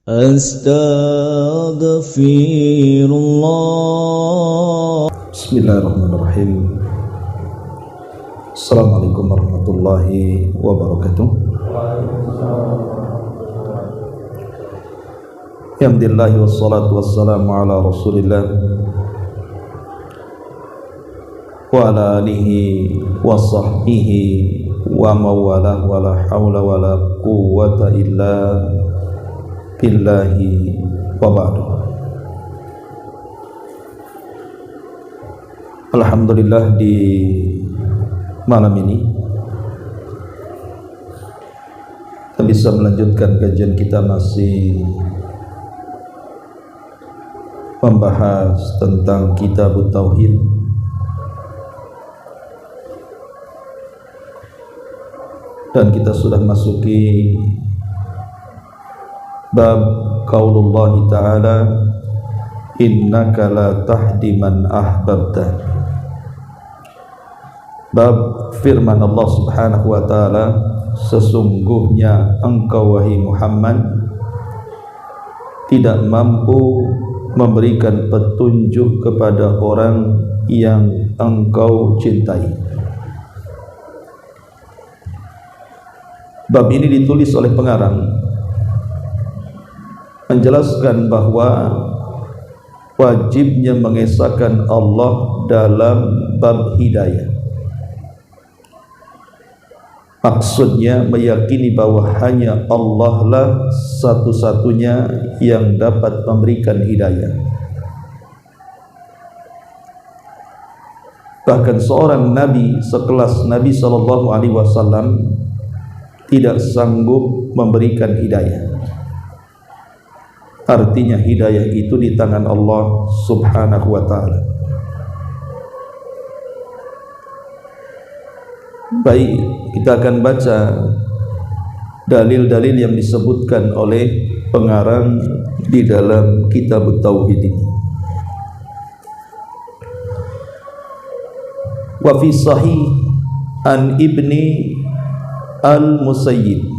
Astaghfirullah. Bismillahirrahmanirrahim. Assalamualaikum warahmatullahi wabarakatuh. Alhamdulillah wassalatu wassalamu ala rasulillah wa ala alihi wa sahbihi wa mawalah wa la hawla wa la quwwata illa billahi wa ba'du. Alhamdulillah, di malam ini kita bisa melanjutkan kajian kita, masih membahas tentang Kitab Tauhid. Dan kita sudah masuki bab qaulullah ta'ala, innaka la tahdi man ahbabta. Bab firman Allah subhanahu wa ta'ala, sesungguhnya engkau wahai Muhammad tidak mampu memberikan petunjuk kepada orang yang engkau cintai. Bab ini ditulis oleh pengarang menjelaskan bahwa wajibnya mengesahkan Allah dalam bab hidayah. Maksudnya meyakini bahwa hanya Allah lah satu-satunya yang dapat memberikan hidayah. Bahkan seorang nabi sekelas Nabi SAW tidak sanggup memberikan hidayah. Artinya hidayah itu di tangan Allah subhanahu wa ta'ala. Baik, kita akan baca dalil-dalil yang disebutkan oleh pengarang di dalam Kitab Tauhid ini. Wa fi sahih an Ibni al-Musayyib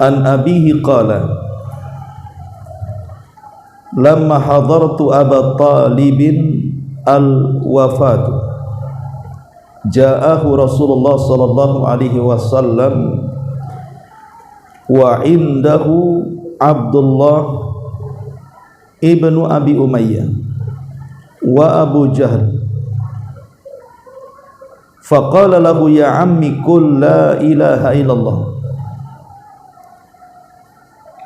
an abihi qala lamma hadartu Aba Talibin al-wafatu ja'ahu Rasulullah sallallahu alaihi wasallam wa indahu Abdullah ibnu Abi Umayyah wa Abu Jahl, faqala lahu ya ammi qul la ilaha illallah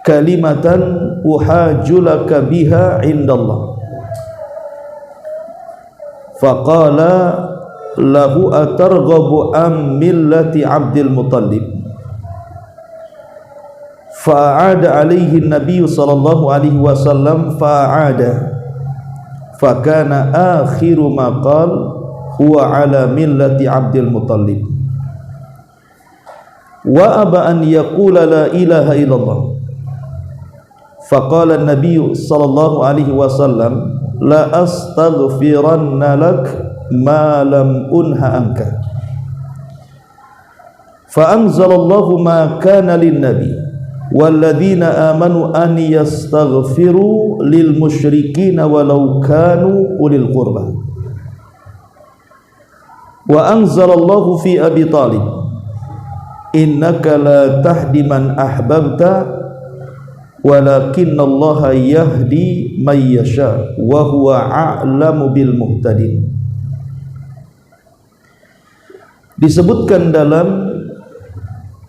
kalimatan uhajulaka biha indallah. Faqala lahu atarghabu am millati Abdul Muttalib. Fa'ada alaihi Nabi sallallahu alaihi wasallam fa'ada fakana akhiru ma qala huwa ala millati Abdul Muttalib wa aba an yaqula la ilaha illallah. Faqala an-nabiy sallallahu alaihi wasallam la astaghfiranna lak ma lam unha anka. Fa anzalallahu ma kana lin-nabi walladzina amanu an yastaghfiru lil musyrikin walau kanu ulil qurba. Wa anzalallahu fi Abi Talib innaka la tahdi man ahbabta walakinallaha yahdi man yasha wa huwa a'lamu bil muhtadin. Disebutkan dalam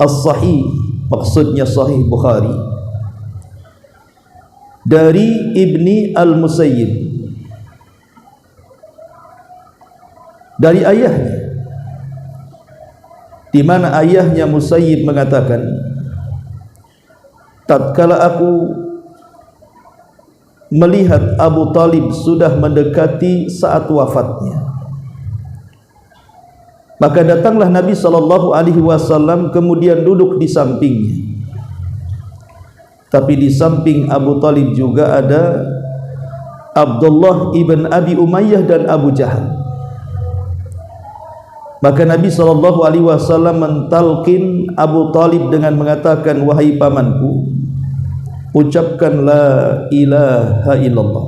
As-Sahih, maksudnya Sahih Bukhari, dari Ibni al-Musayyib, dari ayahnya, di mana ayahnya Musayyib mengatakan, tatkala aku melihat Abu Talib sudah mendekati saat wafatnya, maka datanglah Nabi SAW kemudian duduk di sampingnya. Tapi di samping Abu Talib juga ada Abdullah ibn Abi Umayyah dan Abu Jahal. Maka Nabi SAW mentalkin Abu Talib dengan mengatakan, wahai pamanku, ucapkan la ilaha illallah.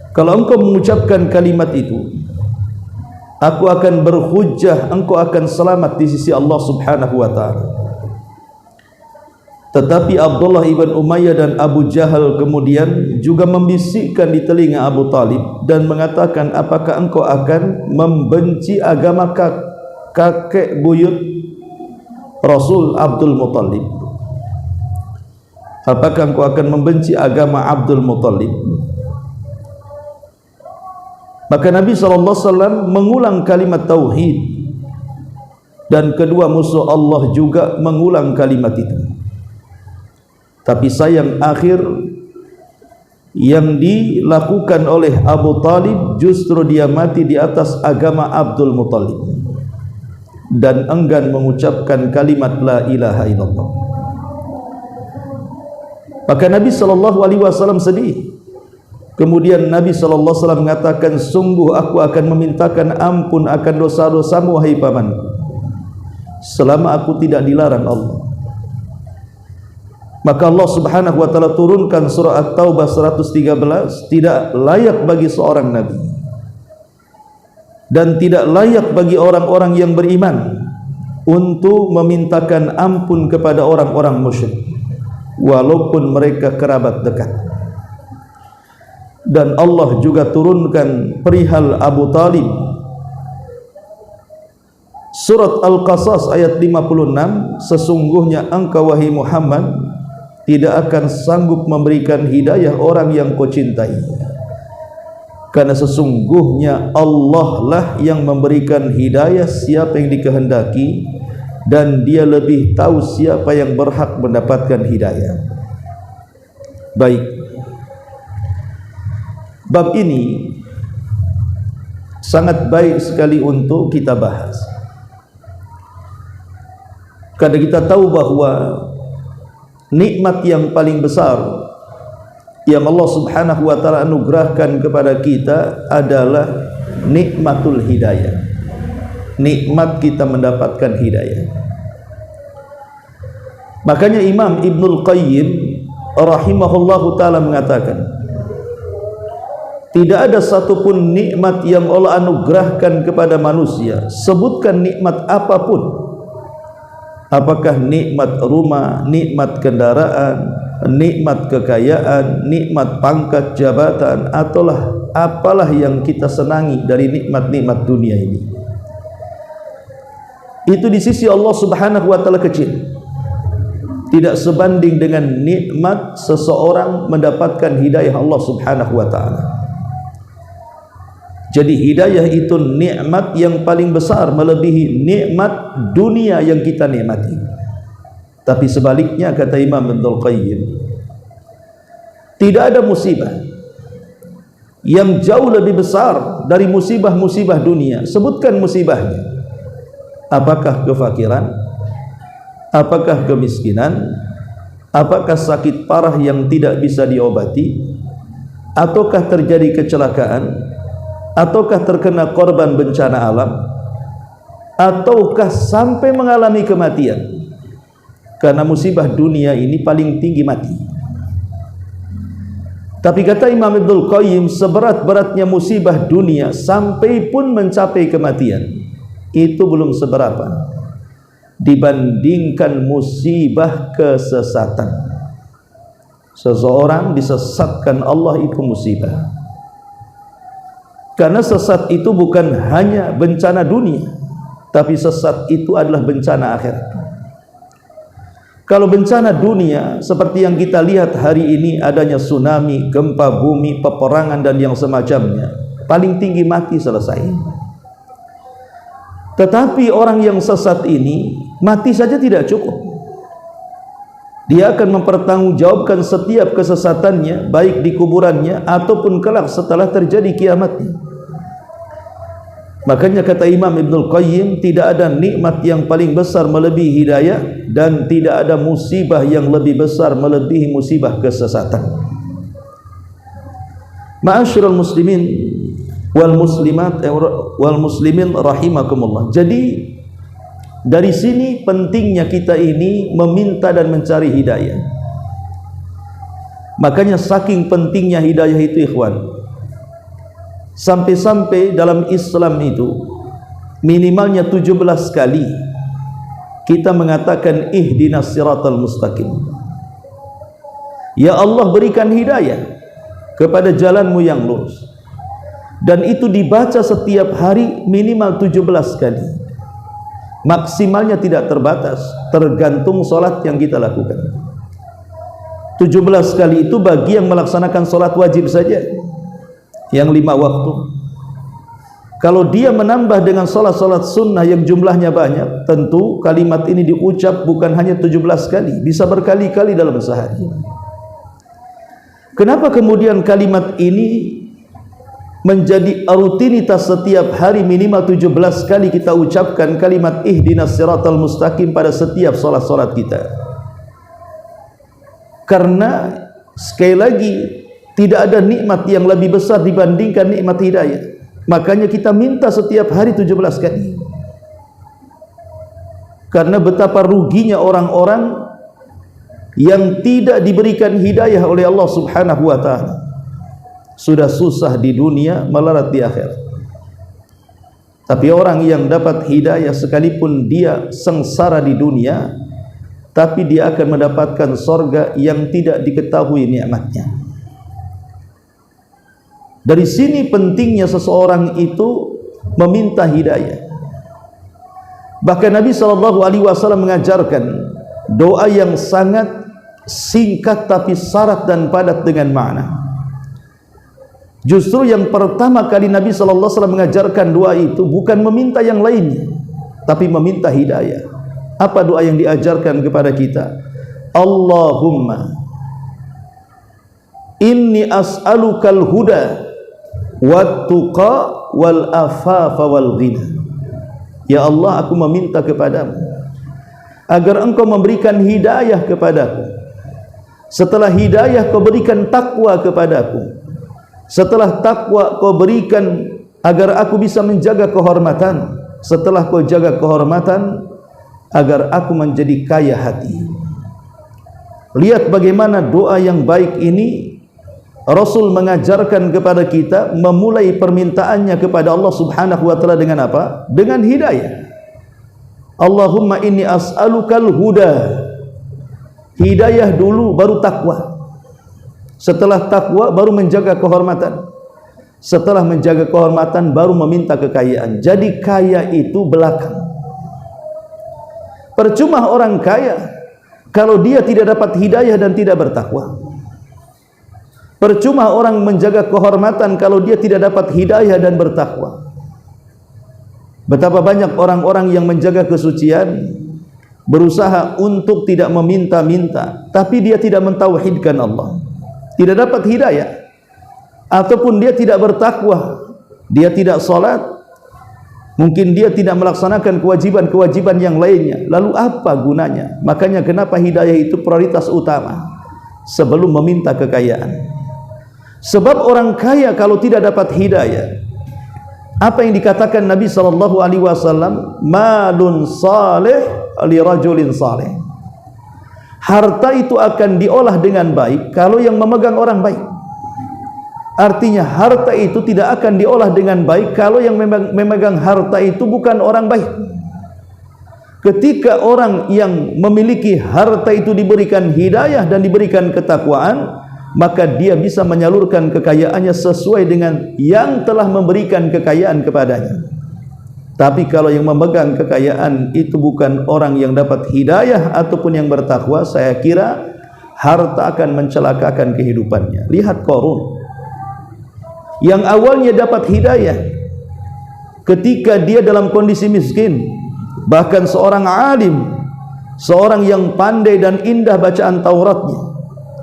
Kalau engkau mengucapkan kalimat itu, aku akan berhujjah, engkau akan selamat di sisi Allah Subhanahu wa ta'ala. Tetapi Abdullah ibn Umayyah dan Abu Jahal kemudian juga membisikkan di telinga Abu Talib dan mengatakan, apakah engkau akan membenci agama kakek buyut Rasul Abdul Muttalib? Apakah engkau akan membenci agama Abdul Muttalib? Maka Nabi SAW mengulang kalimat tauhid, dan kedua musuh Allah juga mengulang kalimat itu. Tapi sayang, akhir yang dilakukan oleh Abu Talib justru dia mati di atas agama Abdul Muttalib dan enggan mengucapkan kalimat la ilaha illallah. Maka Nabi SAW sedih. Kemudian Nabi SAW mengatakan, sungguh aku akan memintakan ampun akan dosa-dosamu wahai pamanku, selama aku tidak dilarang Allah. Maka Allah Subhanahu wa ta'ala turunkan surah At-Taubah 113, tidak layak bagi seorang nabi dan tidak layak bagi orang-orang yang beriman untuk memintakan ampun kepada orang-orang musyrik walaupun mereka kerabat dekat. Dan Allah juga turunkan perihal Abu Talib, surat Al-Qasas ayat 56, sesungguhnya engkau wahai Muhammad tidak akan sanggup memberikan hidayah orang yang kau cintai, karena sesungguhnya Allah lah yang memberikan hidayah siapa yang dikehendaki, dan dia lebih tahu siapa yang berhak mendapatkan hidayah. Baik, bab ini sangat baik sekali untuk kita bahas, karena kita tahu bahwa nikmat yang paling besar yang Allah Subhanahu wa ta'ala anugerahkan kepada kita adalah nikmatul hidayah, nikmat kita mendapatkan hidayah. Makanya Imam Ibnul Qayyim rahimahullahu ta'ala mengatakan, tidak ada satupun nikmat yang Allah anugerahkan kepada manusia, sebutkan nikmat apapun, apakah nikmat rumah, nikmat kendaraan, nikmat kekayaan, nikmat pangkat jabatan, ataulah apalah yang kita senangi dari nikmat-nikmat dunia ini, itu di sisi Allah Subhanahu wa ta'ala kecil, tidak sebanding dengan nikmat seseorang mendapatkan hidayah Allah Subhanahu wa ta'ala. Jadi hidayah itu nikmat yang paling besar, melebihi nikmat dunia yang kita nikmati. Tapi sebaliknya, kata Imam Ibnul Qayyim, tidak ada musibah yang jauh lebih besar dari musibah-musibah dunia. Sebutkan musibahnya. Apakah kefakiran? Apakah kemiskinan? Apakah sakit parah yang tidak bisa diobati? Ataukah terjadi kecelakaan? Ataukah terkena korban bencana alam? Ataukah sampai mengalami kematian? Karena musibah dunia ini paling tinggi mati. Tapi kata Imam Ibnul Qayyim, seberat-beratnya musibah dunia sampai pun mencapai kematian, itu belum seberapa dibandingkan musibah kesesatan. Seseorang disesatkan Allah, itu musibah. Karena sesat itu bukan hanya bencana dunia, tapi sesat itu adalah bencana akhirat. Kalau bencana dunia seperti yang kita lihat hari ini, adanya tsunami, gempa bumi, peperangan dan yang semacamnya, paling tinggi mati, selesai. Tetapi orang yang sesat ini, mati saja tidak cukup. Dia akan mempertanggungjawabkan setiap kesesatannya, baik di kuburannya ataupun kelak setelah terjadi kiamatnya. Makanya kata Imam Ibnul Qayyim, tidak ada nikmat yang paling besar melebihi hidayah, dan tidak ada musibah yang lebih besar melebihi musibah kesesatan. Ma'asyiral muslimin wal muslimat wal muslimin rahimakumullah. Jadi dari sini pentingnya kita ini meminta dan mencari hidayah. Makanya saking pentingnya hidayah itu ikhwan, sampai-sampai dalam Islam itu minimalnya 17 kali kita mengatakan ihdinas siratal mustaqim. Ya Allah, berikan hidayah kepada jalanmu yang lurus. Dan itu dibaca setiap hari minimal 17 kali. Maksimalnya tidak terbatas, tergantung solat yang kita lakukan. 17 kali itu bagi yang melaksanakan solat wajib saja, yang 5 waktu. Kalau dia menambah dengan solat-solat sunnah yang jumlahnya banyak, tentu kalimat ini diucap bukan hanya 17 kali, bisa berkali-kali dalam sehari. Kenapa kemudian kalimat ini menjadi rutinitas setiap hari minimal 17 kali kita ucapkan kalimat ihdinas siratal mustaqim pada setiap solat-solat kita? Karena sekali lagi tidak ada nikmat yang lebih besar dibandingkan nikmat hidayah. Makanya kita minta setiap hari 17 kali. Karena betapa ruginya orang-orang yang tidak diberikan hidayah oleh Allah Subhanahu wa ta'ala. Sudah susah di dunia, melarat di akhirat. Tapi orang yang dapat hidayah sekalipun dia sengsara di dunia, tapi dia akan mendapatkan sorga yang tidak diketahui nikmatnya. Dari sini pentingnya seseorang itu meminta hidayah. Bahkan Nabi SAW mengajarkan doa yang sangat singkat tapi syarat dan padat dengan makna. Justru yang pertama kali Nabi SAW mengajarkan doa itu bukan meminta yang lainnya, tapi meminta hidayah. Apa doa yang diajarkan kepada kita? Allahumma inni as'alukal huda wat tuqa wal afafa wal ghina. Ya Allah, aku meminta kepadamu agar engkau memberikan hidayah kepadaku. Setelah hidayah kau berikan takwa kepadaku. Setelah takwa kau berikan agar aku bisa menjaga kehormatan. Setelah kau jaga kehormatan, agar aku menjadi kaya hati. Lihat bagaimana doa yang baik ini Rasul mengajarkan kepada kita, memulai permintaannya kepada Allah Subhanahu wa ta'ala dengan apa? Dengan hidayah. Allahumma inni as'alukal huda. Hidayah dulu baru takwa. Setelah takwa baru menjaga kehormatan. Setelah menjaga kehormatan baru meminta kekayaan. Jadi kaya itu belakang. Percuma orang kaya kalau dia tidak dapat hidayah dan tidak bertakwa. Percuma orang menjaga kehormatan kalau dia tidak dapat hidayah dan bertakwa. Betapa banyak orang-orang yang menjaga kesucian, berusaha untuk tidak meminta-minta, tapi dia tidak mentauhidkan Allah, tidak dapat hidayah, ataupun dia tidak bertakwa, dia tidak salat, mungkin dia tidak melaksanakan kewajiban-kewajiban yang lainnya. Lalu apa gunanya? Makanya kenapa hidayah itu prioritas utama sebelum meminta kekayaan. Sebab orang kaya kalau tidak dapat hidayah, apa yang dikatakan Nabi SAW, malun salih li rajulin salih. Harta itu akan diolah dengan baik kalau yang memegang orang baik. Artinya harta itu tidak akan diolah dengan baik kalau yang memegang harta itu bukan orang baik. Ketika orang yang memiliki harta itu diberikan hidayah dan diberikan ketakwaan, maka dia bisa menyalurkan kekayaannya sesuai dengan yang telah memberikan kekayaan kepadanya. Tapi kalau yang memegang kekayaan itu bukan orang yang dapat hidayah ataupun yang bertakwa, saya kira harta akan mencelakakan kehidupannya. Lihat Qarun, yang awalnya dapat hidayah ketika dia dalam kondisi miskin, bahkan seorang alim, seorang yang pandai dan indah bacaan Tauratnya,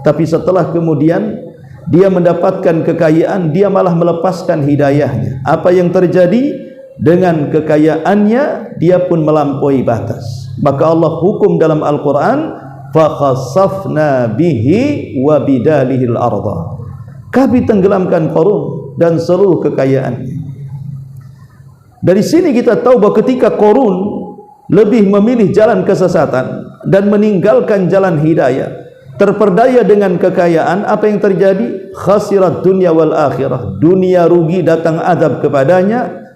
tapi setelah kemudian dia mendapatkan kekayaan, dia malah melepaskan hidayahnya. Apa yang terjadi? Dengan kekayaannya dia pun melampaui batas. Maka Allah hukum dalam Al-Quran, fakhasafna bihi wa bidalihil arda. Kami tenggelamkan Qarun dan seluruh kekayaannya. Dari sini kita tahu bahwa ketika Qarun lebih memilih jalan kesesatan dan meninggalkan jalan hidayah, terperdaya dengan kekayaan, apa yang terjadi? Khasirat dunya wal akhirah. Dunia rugi, datang azab kepadanya,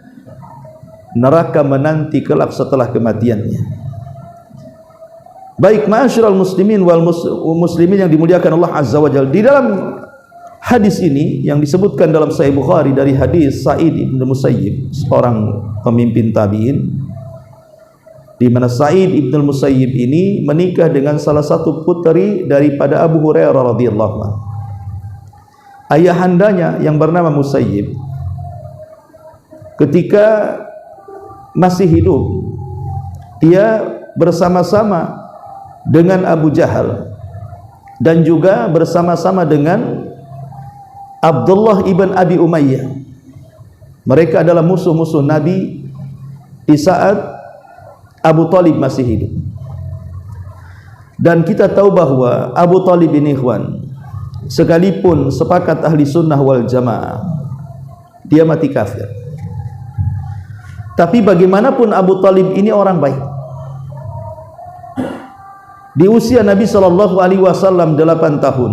neraka menanti kelak setelah kematiannya. Baik ma'asyiral muslimin wal muslimin yang dimuliakan Allah Azza wa Jalla, di dalam hadis ini yang disebutkan dalam Sahih Bukhari dari hadis Sa'id ibn Musayyib, seorang pemimpin tabi'in, di mana Sa'id ibn Musayyib ini menikah dengan salah satu putri daripada Abu Hurairah radhiyallahu anhu. Ayahandanya yang bernama Musayyib ketika masih hidup, dia bersama-sama dengan Abu Jahal dan juga bersama-sama dengan Abdullah ibn Abi Umayyah. Mereka adalah musuh-musuh Nabi di saat Abu Talib masih hidup. Dan kita tahu bahwa Abu Talib ini, ikhwan, sekalipun sepakat ahli sunnah wal jamaah, dia mati kafir. Tapi bagaimanapun Abu Talib ini orang baik. Di usia Nabi SAW 8 tahun,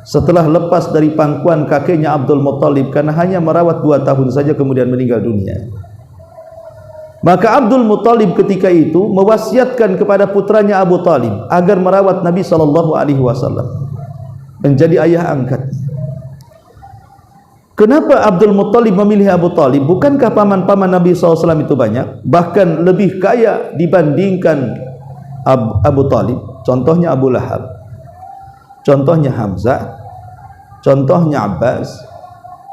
setelah lepas dari pangkuan kakeknya Abdul Muttalib karena hanya merawat 2 tahun saja kemudian meninggal dunia, maka Abdul Muttalib ketika itu mewasiatkan kepada putranya Abu Talib agar merawat Nabi SAW, menjadi ayah angkatnya. Kenapa Abdul Muttalib memilih Abu Talib? Bukankah paman-paman Nabi SAW itu banyak, bahkan lebih kaya dibandingkan Abu Talib? Contohnya Abu Lahab, contohnya Hamzah, contohnya Abbas.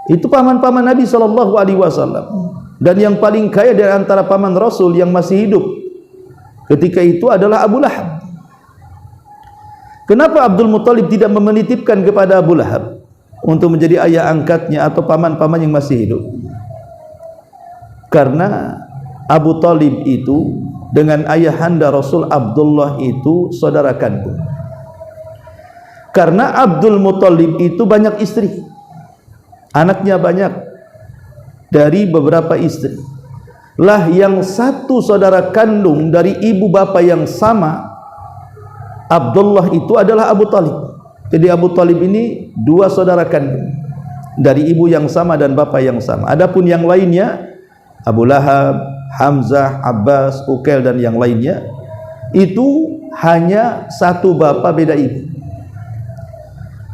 Itu paman-paman Nabi SAW. Dan yang paling kaya dari antara paman Rasul yang masih hidup ketika itu adalah Abu Lahab. Kenapa Abdul Muttalib tidak menitipkan kepada Abu Lahab untuk menjadi ayah angkatnya atau paman-paman yang masih hidup? Karena Abu Talib itu dengan ayahanda Rasul Abdullah itu saudara kandung. Karena Abdul Muttalib itu banyak istri, anaknya banyak dari beberapa istri. Lah yang satu saudara kandung dari ibu bapa yang sama, Abdullah itu adalah Abu Talib. Jadi Abu Talib ini 2 saudara kandung dari ibu yang sama dan bapa yang sama. Adapun yang lainnya, Abu Lahab, Hamzah, Abbas, Uqail dan yang lainnya, itu hanya satu bapa beda ibu.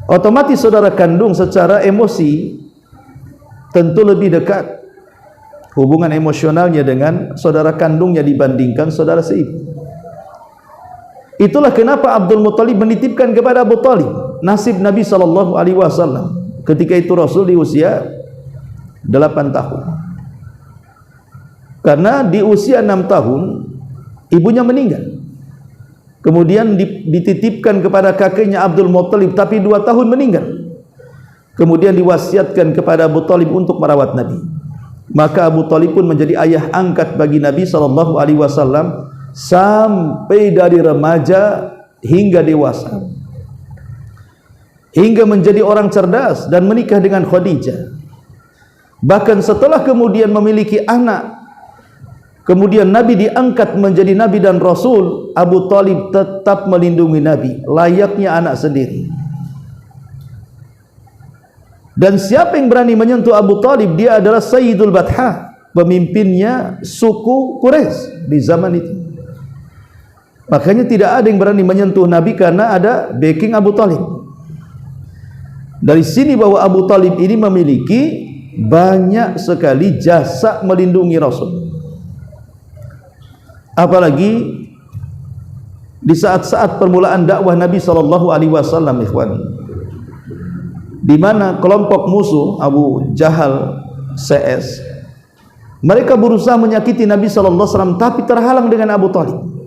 Otomatis saudara kandung secara emosi tentu lebih dekat hubungan emosionalnya dengan saudara kandungnya dibandingkan saudara seibu. Itulah kenapa Abdul Muttalib menitipkan kepada Abu Talib nasib Nabi SAW. Ketika itu Rasul di usia 8 tahun. Karena di usia 6 tahun ibunya meninggal, kemudian dititipkan kepada kakeknya Abdul Muttalib, tapi 2 tahun meninggal. Kemudian diwasiatkan kepada Abu Talib untuk merawat Nabi. Maka Abu Talib pun menjadi ayah angkat bagi Nabi SAW sampai dari remaja hingga dewasa, hingga menjadi orang cerdas dan menikah dengan Khadijah. Bahkan setelah kemudian memiliki anak, kemudian Nabi diangkat menjadi Nabi dan Rasul, Abu Talib tetap melindungi Nabi layaknya anak sendiri. Dan siapa yang berani menyentuh Abu Talib, dia adalah Sayyidul Batha, pemimpinnya suku Quraisy di zaman itu. Makanya tidak ada yang berani menyentuh Nabi karena ada backing Abu Talib. Dari sini bahwa Abu Talib ini memiliki banyak sekali jasa melindungi Rasul. Apalagi di saat-saat permulaan dakwah Nabi SAW, ikhwan, di mana kelompok musuh Abu Jahal, CS, mereka berusaha menyakiti Nabi SAW, tapi terhalang dengan Abu Talib.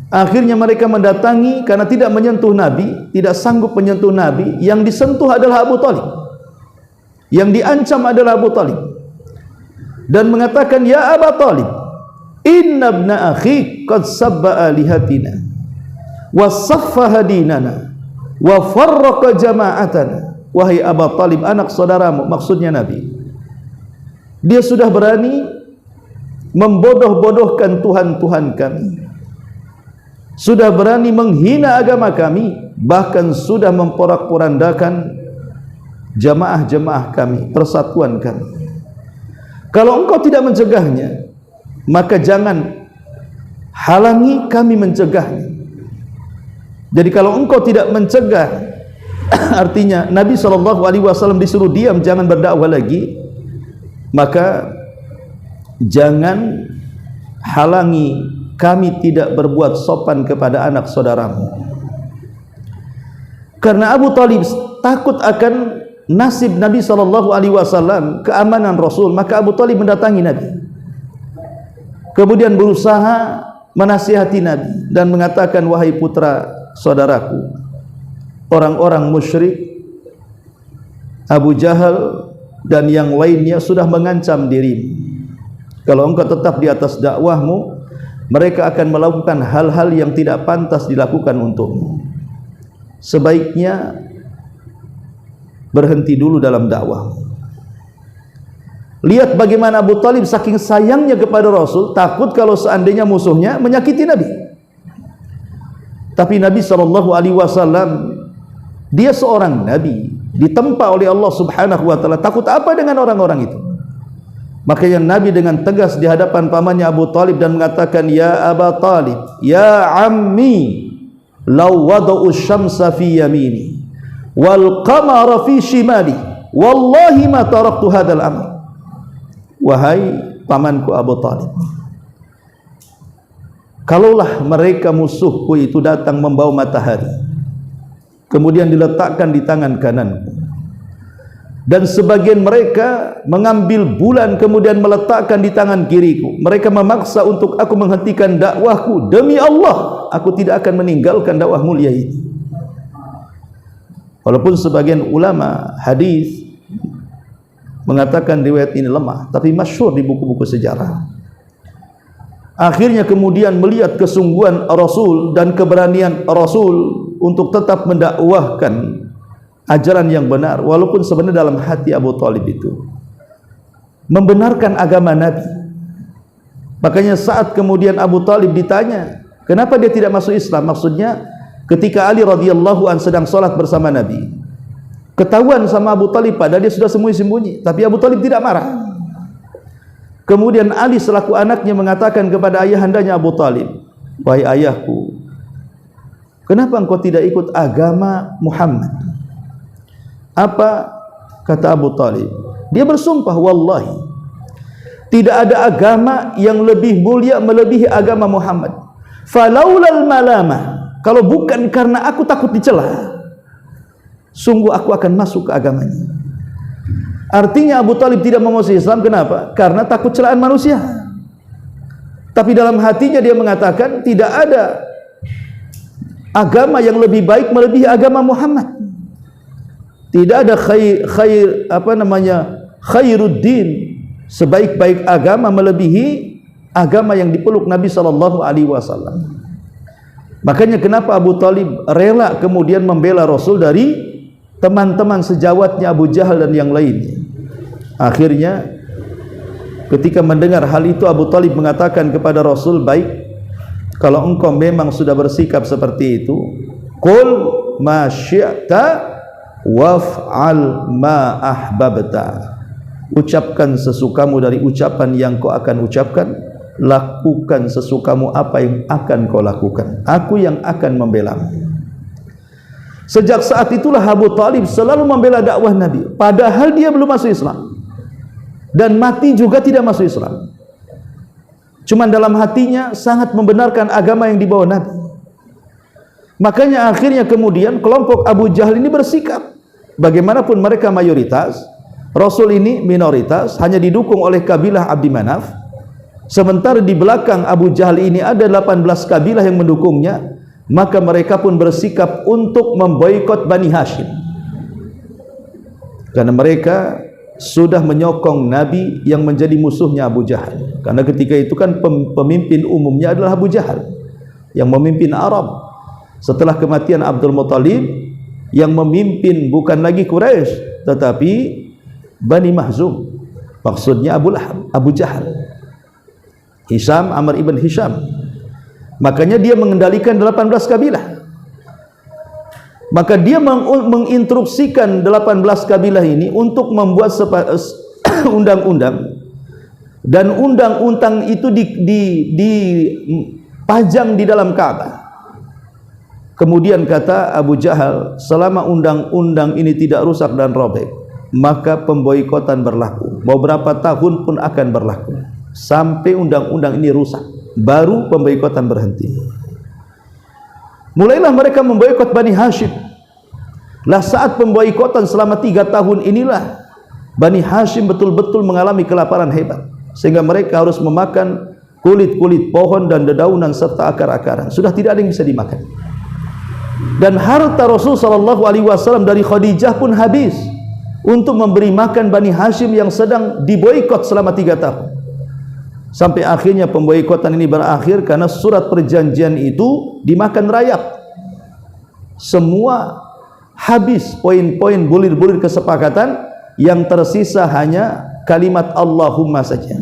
Akhirnya mereka mendatangi karena tidak menyentuh Nabi, tidak sanggup menyentuh Nabi. Yang disentuh adalah Abu Talib, yang diancam adalah Abu Talib, dan mengatakan, ya Abu Talib, inna ibna akhi qad sabba alihatina wa saffaha dinana wa farraqa jama'atana. Wahai Abu Talib, anak saudaramu, maksudnya Nabi, Dia sudah berani membodoh-bodohkan Tuhan-Tuhan kami, sudah berani menghina agama kami, bahkan sudah memporak-porandakan jamaah-jamaah kami, persatuan kami. Kalau engkau tidak mencegahnya, maka jangan halangi kami mencegahnya. Jadi kalau engkau tidak mencegah, artinya Nabi SAW disuruh diam, jangan berdakwah lagi, maka jangan halangi kami tidak berbuat sopan kepada anak saudaramu. Karena Abu Talib takut akan nasib Nabi SAW, keamanan Rasul, maka Abu Talib mendatangi Nabi, kemudian berusaha menasihati Nabi dan mengatakan, wahai putra saudaraku, orang-orang musyrik, Abu Jahal dan yang lainnya sudah mengancam dirimu. Kalau engkau tetap di atas dakwahmu, mereka akan melakukan hal-hal yang tidak pantas dilakukan untukmu. Sebaiknya berhenti dulu dalam dakwahmu. Lihat bagaimana Abu Talib saking sayangnya kepada Rasul, takut kalau seandainya musuhnya menyakiti Nabi. Tapi Nabi SAW, dia seorang Nabi, ditempa oleh Allah Subhanahu wa ta'ala. Takut apa dengan orang-orang itu? Makanya Nabi dengan tegas di hadapan pamannya Abu Talib dan mengatakan, ya Aba Talib, ya ammi, law wada'u syamsa fi yamini wal qamara fi shimali wallahi ma taraktu hadzal amr. Wahai pamanku Abu Talib, kalaulah mereka musuhku itu datang membawa matahari, kemudian diletakkan di tangan kananku, dan sebagian mereka mengambil bulan kemudian meletakkan di tangan kiriku, mereka memaksa untuk aku menghentikan dakwahku, demi Allah aku tidak akan meninggalkan dakwah mulia ini. Walaupun sebagian ulama hadis mengatakan riwayat ini lemah, tapi masyhur di buku-buku sejarah. Akhirnya kemudian melihat kesungguhan Rasul dan keberanian Rasul untuk tetap mendakwahkan ajaran yang benar, walaupun sebenarnya dalam hati Abu Talib itu membenarkan agama Nabi. Makanya saat kemudian Abu Talib ditanya, kenapa dia tidak masuk Islam? Maksudnya ketika Ali radhiyallahu an sedang sholat bersama Nabi, ketahuan sama Abu Talib, padahal dia sudah sembunyi-sembunyi, tapi Abu Talib tidak marah. Kemudian Ali selaku anaknya mengatakan kepada ayahandanya Abu Talib, wahai ayahku, kenapa engkau tidak ikut agama Muhammad? Apa kata Abu Talib? Dia bersumpah, wallahi tidak ada agama yang lebih mulia melebihi agama Muhammad. Falaulal malamah, kalau bukan karena aku takut dicela, sungguh aku akan masuk ke agamanya. Artinya Abu Talib tidak mau masuk Islam, kenapa? Karena takut celaan manusia. Tapi dalam hatinya dia mengatakan tidak ada agama yang lebih baik melebihi agama Muhammad. Tidak ada khairuddin, sebaik-baik agama melebihi agama yang dipeluk Nabi SAW. Makanya kenapa Abu Talib rela kemudian membela Rasul dari teman-teman sejawatnya Abu Jahal dan yang lainnya. Akhirnya ketika mendengar hal itu, Abu Talib mengatakan kepada Rasul, baik, kalau engkau memang sudah bersikap seperti itu, qul ma syi'ta waf'al ma ahbabta, ucapkan sesukamu dari ucapan yang kau akan ucapkan, lakukan sesukamu apa yang akan kau lakukan, aku yang akan membelamu. Sejak saat itulah Abu Talib selalu membela dakwah Nabi, padahal dia belum masuk Islam dan mati juga tidak masuk Islam. Cuman dalam hatinya sangat membenarkan agama yang dibawa Nabi. Makanya akhirnya kemudian kelompok Abu Jahal ini bersikap, bagaimanapun mereka mayoritas, Rasul ini minoritas, hanya didukung oleh kabilah Abdi Manaf. Sementara di belakang Abu Jahal ini ada 18 kabilah yang mendukungnya, maka mereka pun bersikap untuk memboikot Bani Hashim, karena mereka sudah menyokong Nabi yang menjadi musuhnya Abu Jahal. Karena ketika itu kan pemimpin umumnya adalah Abu Jahal yang memimpin Arab. Setelah kematian Abdul Muttalib, yang memimpin bukan lagi Quraisy tetapi Bani Mahzum. maksudnya Abu Lahab, Abu Jahal, Hisham, Amr ibn Hisham. Makanya dia mengendalikan 18 kabilah. Maka dia menginstruksikan 18 kabilah ini untuk membuat undang-undang, dan undang-undang itu dipajang di dalam Ka'bah. Kemudian kata Abu Jahal, selama undang-undang ini tidak rusak dan robek, maka pemboikotan berlaku. Mau berapa tahun pun akan berlaku sampai undang-undang ini rusak, baru pemboikotan berhenti. Mulailah mereka memboikot Bani Hashim. Lah saat pemboikotan selama 3 tahun inilah Bani Hashim betul-betul mengalami kelaparan hebat, sehingga mereka harus memakan kulit-kulit pohon dan dedaunan serta akar-akaran. Sudah tidak ada yang bisa dimakan. Dan harta Rasul SAW dari Khadijah pun habis untuk memberi makan Bani Hashim yang sedang diboikot selama 3 tahun. Sampai akhirnya pemboikotan ini berakhir karena surat perjanjian itu dimakan rayap. Semua habis poin-poin, bulir-bulir kesepakatan, yang tersisa hanya kalimat Allahumma saja.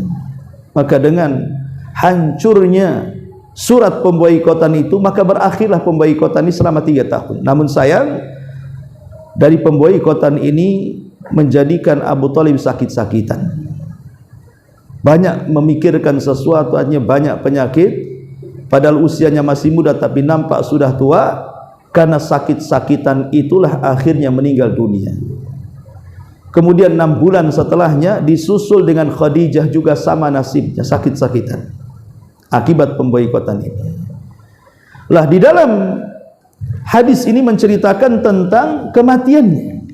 Maka dengan hancurnya surat pemboikotan itu, maka berakhirlah pemboikotan ini selama 3 tahun. Namun sayang, dari pemboikotan ini menjadikan Abu Thalib sakit-sakitan. Banyak memikirkan sesuatu, hanya banyak penyakit, padahal usianya masih muda tapi nampak sudah tua. Karena sakit-sakitan itulah akhirnya meninggal dunia. Kemudian 6 bulan setelahnya disusul dengan Khadijah, juga sama nasibnya, sakit-sakitan akibat pemboikotan ini. Lah di dalam hadis ini menceritakan tentang kematiannya.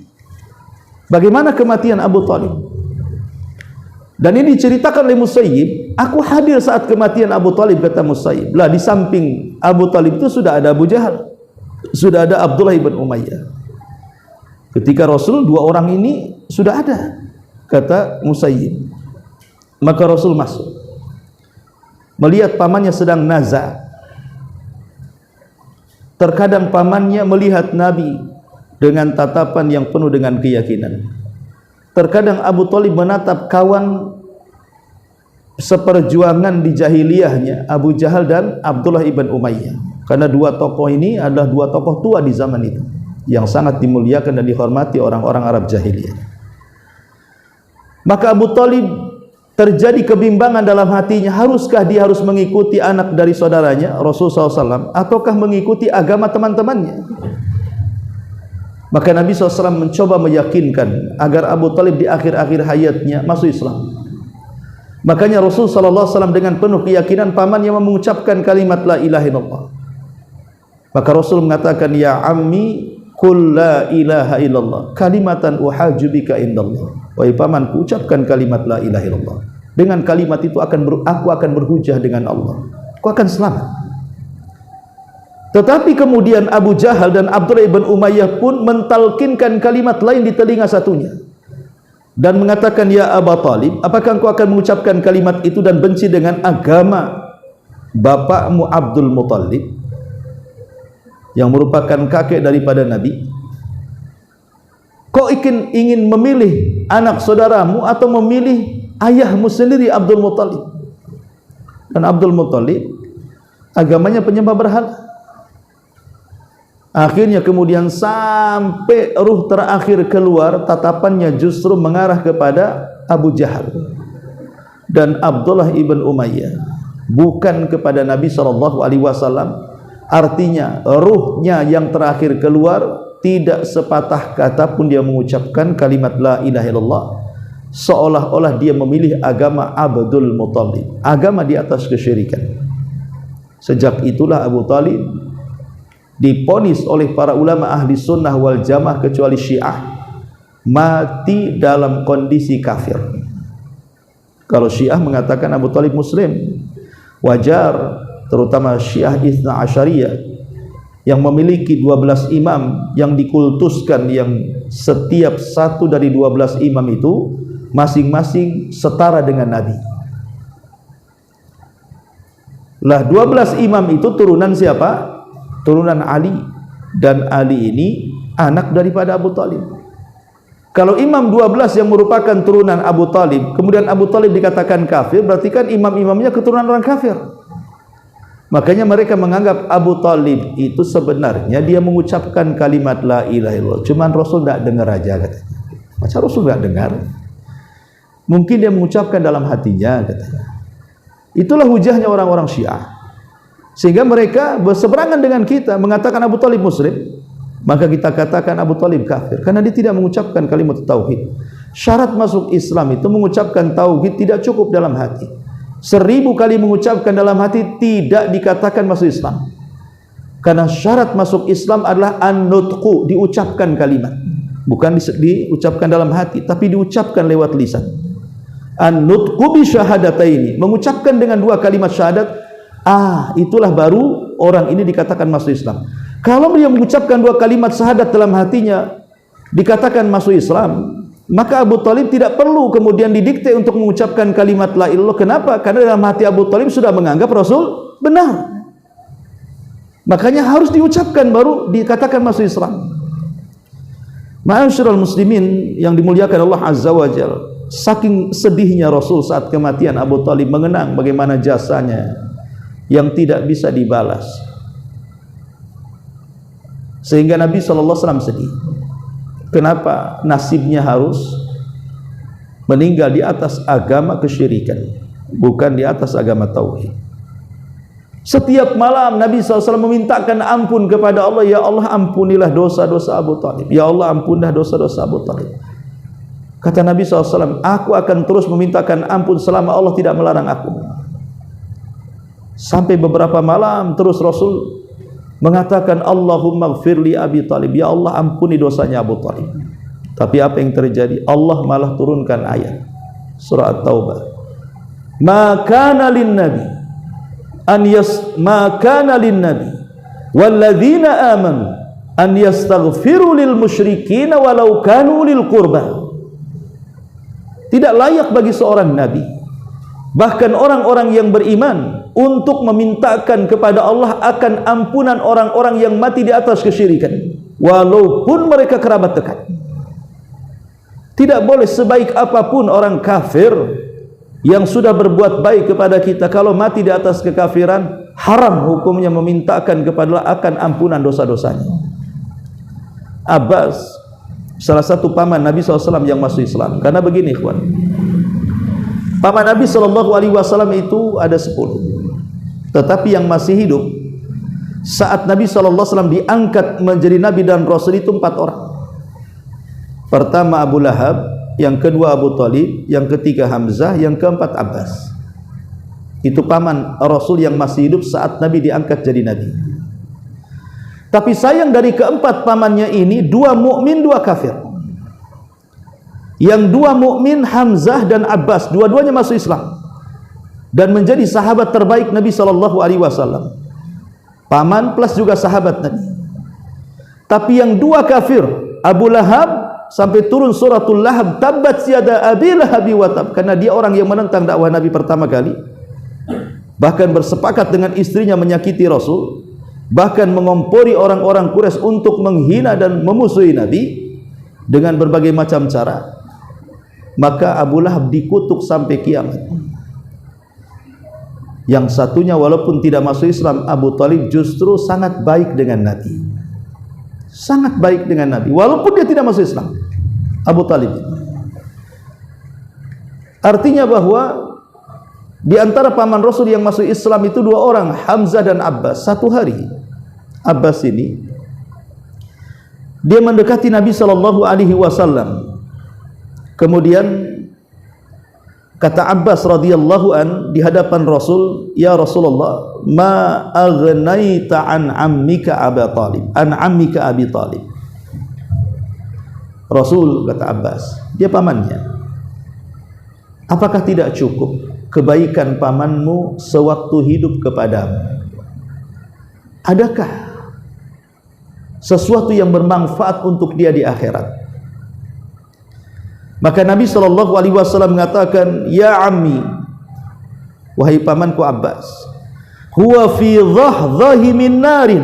Bagaimana kematian Abu Thalib? Dan ini diceritakan oleh Musayyib, aku hadir saat kematian Abu Thalib, kata Musayyib. Lah di samping Abu Thalib itu sudah ada Abu Jahal, sudah ada Abdullah ibn Umayyah. Ketika Rasul 2 orang ini sudah ada, kata Musayyib. Maka Rasul masuk, melihat pamannya sedang naza. Terkadang pamannya melihat Nabi dengan tatapan yang penuh dengan keyakinan. Terkadang Abu Thalib menatap kawan seperjuangan di jahiliyahnya, Abu Jahal dan Abdullah ibn Umayyah. Karena 2 tokoh ini adalah 2 tokoh tua di zaman itu, yang sangat dimuliakan dan dihormati orang-orang Arab jahiliyah. Maka Abu Thalib terjadi kebimbangan dalam hatinya, haruskah dia harus mengikuti anak dari saudaranya Rasulullah SAW, ataukah mengikuti agama teman-temannya? Maka Nabi SAW mencoba meyakinkan agar Abu Thalib di akhir-akhir hayatnya masuk Islam. Makanya Rasul SAW dengan penuh keyakinan pamannya mengucapkan kalimat la ilaha illallah. Maka Rasul mengatakan, ya ammi qul la ilaha illallah kalimatan uhajju bika indallah. Wahai pamanku, ucapkan kalimat la ilaha illallah. Dengan kalimat itu aku akan berhujah dengan Allah. Aku akan selamat. Tetapi kemudian Abu Jahal dan Abdullah ibn Umayyah pun mentalkinkan kalimat lain di telinga satunya dan mengatakan, ya Abu Thalib, apakah engkau akan mengucapkan kalimat itu dan benci dengan agama bapakmu Abdul Muttalib yang merupakan kakek daripada Nabi? Kau ingin memilih anak saudaramu atau memilih ayahmu sendiri Abdul Muttalib? Dan Abdul Muttalib agamanya penyembah berhala. Akhirnya kemudian sampai ruh terakhir keluar, tatapannya justru mengarah kepada Abu Jahal dan Abdullah ibn Umayyah, bukan kepada Nabi SAW. Artinya ruhnya yang terakhir keluar, tidak sepatah kata pun dia mengucapkan kalimat la ilaha illallah, seolah-olah dia memilih agama Abdul Muttalib, agama di atas kesyirikan. Sejak itulah Abu Thalib diponis oleh para ulama ahli sunnah wal jamaah kecuali Syiah mati dalam kondisi kafir. Kalau Syiah mengatakan Abu Thalib muslim, wajar, terutama Syiah Itsna Asyariyah yang memiliki 12 imam yang dikultuskan, yang setiap satu dari 12 imam itu masing-masing setara dengan Nabi. Lah 12 imam itu turunan siapa? Turunan Ali, dan Ali ini anak daripada Abu Thalib. Kalau imam 12 yang merupakan turunan Abu Talib, kemudian Abu Talib dikatakan kafir, berarti kan imam-imamnya keturunan orang kafir. Makanya mereka menganggap Abu Talib itu sebenarnya dia mengucapkan kalimat la ilaha illallah, cuman Rasul tidak dengar aja katanya. Masa Rasul tidak dengar? Mungkin dia mengucapkan dalam hatinya katanya. Itulah hujahnya orang-orang Syiah. Sehingga mereka berseberangan dengan kita, mengatakan Abu Talib musyrik, maka kita katakan Abu Talib kafir karena dia tidak mengucapkan kalimat tauhid. Syarat masuk Islam itu mengucapkan tauhid tidak cukup dalam hati. 1000 kali mengucapkan dalam hati tidak dikatakan masuk Islam. Karena syarat masuk Islam adalah an-nutqu, diucapkan kalimat. Bukan diucapkan dalam hati, tapi diucapkan lewat lisan. An-nutqu bi syahadataini, mengucapkan dengan 2 kalimat syahadat. Itulah baru orang ini dikatakan masuk Islam. Kalau dia mengucapkan 2 kalimat syahadat dalam hatinya dikatakan masuk Islam, maka Abu Talib tidak perlu kemudian didikte untuk mengucapkan kalimat la ilallah. Kenapa? Karena dalam hati Abu Talib sudah menganggap Rasul benar. Makanya harus diucapkan baru dikatakan masuk Islam. Ma'asyiral muslimin yang dimuliakan Allah Azza wa Jalla, saking sedihnya Rasul saat kematian Abu Talib, mengenang bagaimana jasanya yang tidak bisa dibalas, sehingga Nabi SAW sedih. Kenapa nasibnya harus meninggal di atas agama kesyirikan, bukan di atas agama tauhid? Setiap malam Nabi SAW memintakan ampun kepada Allah. Ya Allah, ampunilah dosa-dosa Abu Talib. Ya Allah, ampunilah dosa-dosa Abu Talib. Kata Nabi SAW, aku akan terus memintakan ampun selama Allah tidak melarang aku. Sampai beberapa malam terus Rasul mengatakan, Allahumma gfirli Abi Talib, ya Allah ampuni dosanya Abu Talib. Tapi apa yang terjadi? Allah malah turunkan ayat surah At-Taubah, ma kana lin nabi walladzina amanu an yastaghfiru lil musyrikin walau kanu lil qurba. Tidak layak bagi seorang nabi, bahkan orang-orang yang beriman, untuk memintakan kepada Allah akan ampunan orang-orang yang mati di atas kesyirikan, walaupun mereka kerabat dekat. Tidak boleh sebaik apapun orang kafir yang sudah berbuat baik kepada kita, kalau mati di atas kekafiran, haram hukumnya memintakan kepada Allah akan ampunan dosa-dosanya. Abbas, salah satu paman Nabi SAW yang masuk Islam. Karena begini ikhwan, paman Nabi SAW itu ada 10, tetapi yang masih hidup saat Nabi SAW diangkat menjadi Nabi dan Rasul itu 4 orang. Pertama Abu Lahab, yang kedua Abu Talib, yang ketiga Hamzah, yang keempat Abbas. Itu paman Rasul yang masih hidup saat Nabi diangkat jadi Nabi. Tapi sayang dari keempat pamannya ini, 2 mukmin, 2 kafir. Yang 2 mukmin Hamzah dan Abbas, dua-duanya masuk Islam dan menjadi sahabat terbaik Nabi SAW. Paman plus juga sahabat Nabi. Tapi yang 2 kafir, Abu Lahab, sampai turun suratul Lahab, tabbat yada abi lahabi wa tab, karena dia orang yang menentang dakwah Nabi pertama kali, bahkan bersepakat dengan istrinya menyakiti Rasul, bahkan mengompori orang-orang Quraisy untuk menghina dan memusuhi Nabi dengan berbagai macam cara. Maka Abu Lahab dikutuk sampai kiamat. Yang satunya walaupun tidak masuk Islam, Abu Talib justru sangat baik dengan Nabi, sangat baik dengan Nabi walaupun dia tidak masuk Islam. Abu Talib, artinya bahwa di antara paman Rasul yang masuk Islam itu 2 orang, Hamzah dan Abbas. Satu hari Abbas ini dia mendekati Nabi SAW. Kemudian kata Abbas radhiyallahu an di hadapan Rasul, ya Rasulullah, ma aghnaita an ammika Abi Talib, an ammika Abi Talib. Rasul, kata Abbas, dia pamannya, apakah tidak cukup kebaikan pamanmu sewaktu hidup kepadamu? Adakah sesuatu yang bermanfaat untuk dia di akhirat? Maka Nabi SAW mengatakan, ya ammi, wahai pamanku Abbas, huwa fi dhahdhahi min narin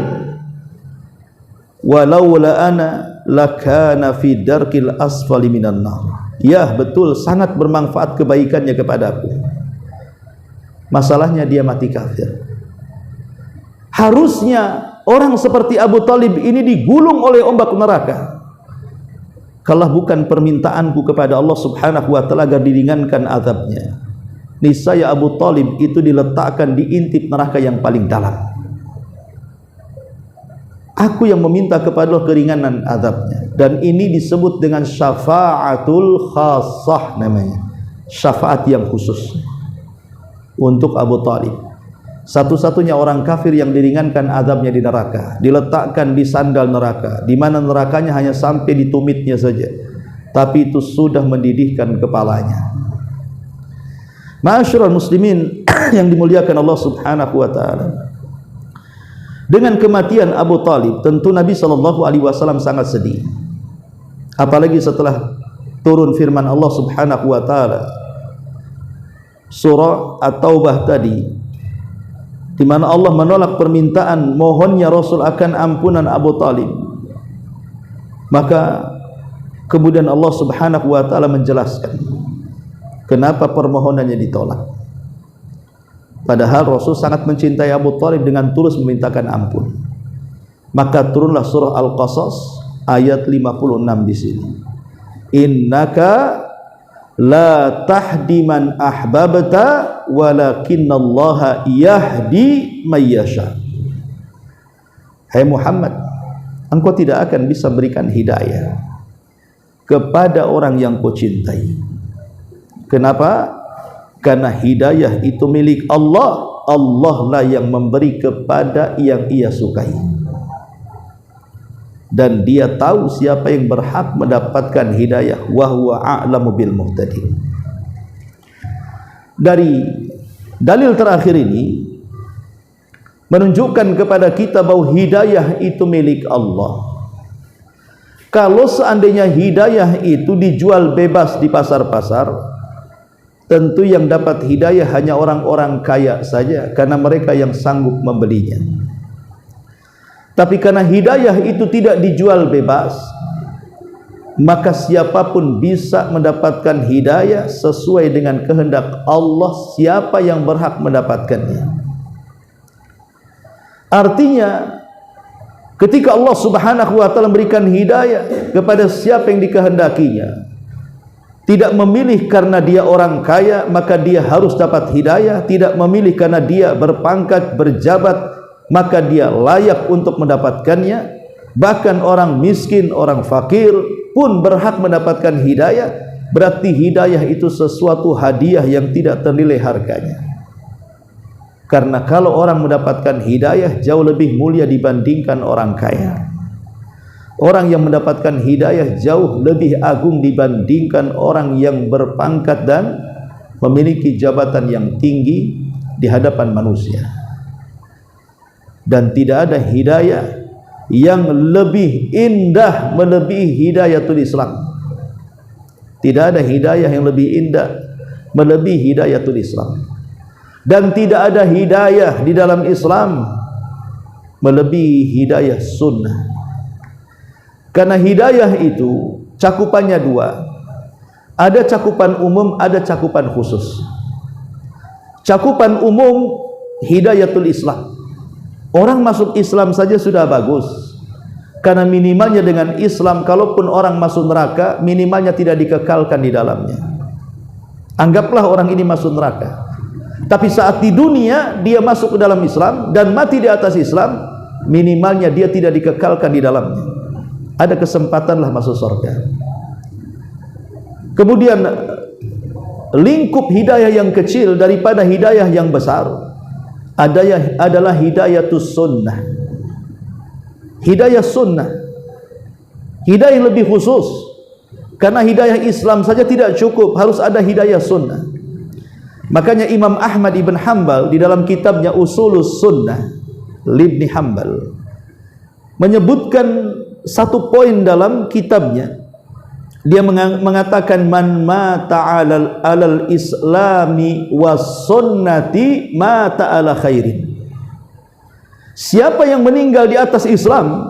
walaula ana lakana fi darkil asfali minan nar. Ya, betul, sangat bermanfaat kebaikannya kepadaku. Masalahnya dia mati kafir. Harusnya orang seperti Abu Talib ini digulung oleh ombak neraka. Kalau bukan permintaanku kepada Allah Subhanahu wa taala agar diringankan azabnya, niscaya Abu Talib itu diletakkan di intip neraka yang paling dalam. Aku yang meminta kepada Allah keringanan azabnya, dan ini disebut dengan syafaatul khassah, namanya syafaat yang khusus untuk Abu Talib. Satu-satunya orang kafir yang diringankan azabnya di neraka, diletakkan di sandal neraka, di mana nerakanya hanya sampai di tumitnya saja, tapi itu sudah mendidihkan kepalanya. Ma'asyiral muslimin yang dimuliakan Allah Subhanahu wa taala, dengan kematian Abu Talib tentu Nabi SAW sangat sedih, apalagi setelah turun firman Allah Subhanahu wa taala surah At-Taubah tadi, di mana Allah menolak permintaan mohonnya Rasul akan ampunan Abu Talib. Maka kemudian Allah Subhanahu wa taala menjelaskan kenapa permohonannya ditolak. Padahal Rasul sangat mencintai Abu Talib dengan tulus memintakan ampun. Maka turunlah surah Al-Qasas ayat 56 di sini. Innaka la tahdi man ahbabta walakinallaha yahdi may yasha. Hai Muhammad, engkau tidak akan bisa berikan hidayah kepada orang yang kau cintai. Kenapa? Karena hidayah itu milik Allah. Allah lah yang memberi kepada yang ia sukai, dan dia tahu siapa yang berhak mendapatkan hidayah. Wa huwa a'lamu bil muhtadin. Dari dalil terakhir ini menunjukkan kepada kita bahwa hidayah itu milik Allah. Kalau seandainya hidayah itu dijual bebas di pasar-pasar, tentu yang dapat hidayah hanya orang-orang kaya saja, karena mereka yang sanggup membelinya. Tapi karena hidayah itu tidak dijual bebas, maka siapapun bisa mendapatkan hidayah sesuai dengan kehendak Allah, siapa yang berhak mendapatkannya. Artinya ketika Allah Subhanahu wa taala memberikan hidayah kepada siapa yang dikehendakinya, tidak memilih karena dia orang kaya maka dia harus dapat hidayah, tidak memilih karena dia berpangkat, berjabat maka dia layak untuk mendapatkannya. Bahkan orang miskin, orang fakir pun berhak mendapatkan hidayah. Berarti hidayah itu sesuatu hadiah yang tidak ternilai harganya. Karena kalau orang mendapatkan hidayah jauh lebih mulia dibandingkan orang kaya. Orang yang mendapatkan hidayah jauh lebih agung dibandingkan orang yang berpangkat dan memiliki jabatan yang tinggi di hadapan manusia. Dan tidak ada hidayah yang lebih indah melebihi hidayatul Islam. Tidak ada hidayah yang lebih indah melebihi hidayatul Islam. Dan tidak ada hidayah di dalam Islam melebihi hidayah sunnah. Karena hidayah itu cakupannya dua. Ada cakupan umum, ada cakupan khusus. Cakupan umum hidayatul Islam. Orang masuk Islam saja sudah bagus, karena minimalnya dengan Islam kalaupun orang masuk neraka, minimalnya tidak dikekalkan di dalamnya. Anggaplah orang ini masuk neraka, tapi saat di dunia dia masuk ke dalam Islam dan mati di atas Islam, minimalnya dia tidak dikekalkan di dalamnya. Ada kesempatanlah masuk surga. Kemudian lingkup hidayah yang kecil daripada hidayah yang besar adalah hidayatus sunnah. Hidayah sunnah, hidayah yang lebih khusus, karena hidayah Islam saja tidak cukup, harus ada hidayah sunnah. Makanya Imam Ahmad ibn Hanbal di dalam kitabnya Usulus Sunnah Ibn Hanbal menyebutkan satu poin dalam kitabnya. Dia mengatakan man mata alal islami was sunnati mata ala khairin. Siapa yang meninggal di atas Islam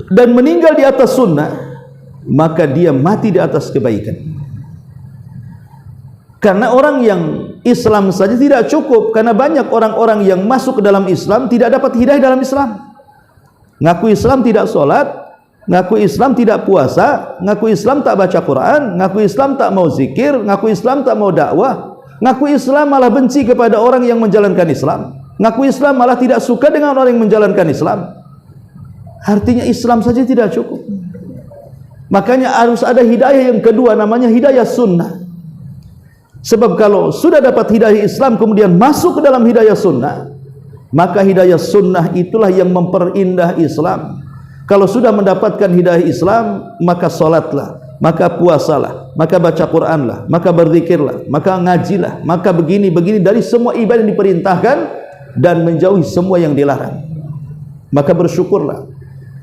dan meninggal di atas sunnah, maka dia mati di atas kebaikan. Karena orang yang Islam saja tidak cukup, karena banyak orang-orang yang masuk ke dalam Islam tidak dapat hidayah dalam Islam. Ngaku Islam tidak sholat, ngaku Islam tidak puasa, ngaku Islam tak baca Quran, ngaku Islam tak mau zikir, ngaku Islam tak mau dakwah, ngaku Islam malah benci kepada orang yang menjalankan Islam, ngaku Islam malah tidak suka dengan orang yang menjalankan Islam. Artinya Islam saja tidak cukup. Makanya harus ada hidayah yang kedua, namanya hidayah sunnah. Sebab kalau sudah dapat hidayah Islam kemudian masuk ke dalam hidayah sunnah, maka hidayah sunnah itulah yang memperindah Islam. Kalau sudah mendapatkan hidayah Islam, maka solatlah, maka puasalah, maka baca Quranlah, maka berzikirlah, maka ngajilah, maka begini-begini dari semua ibadah yang diperintahkan dan menjauhi semua yang dilarang. Maka bersyukurlah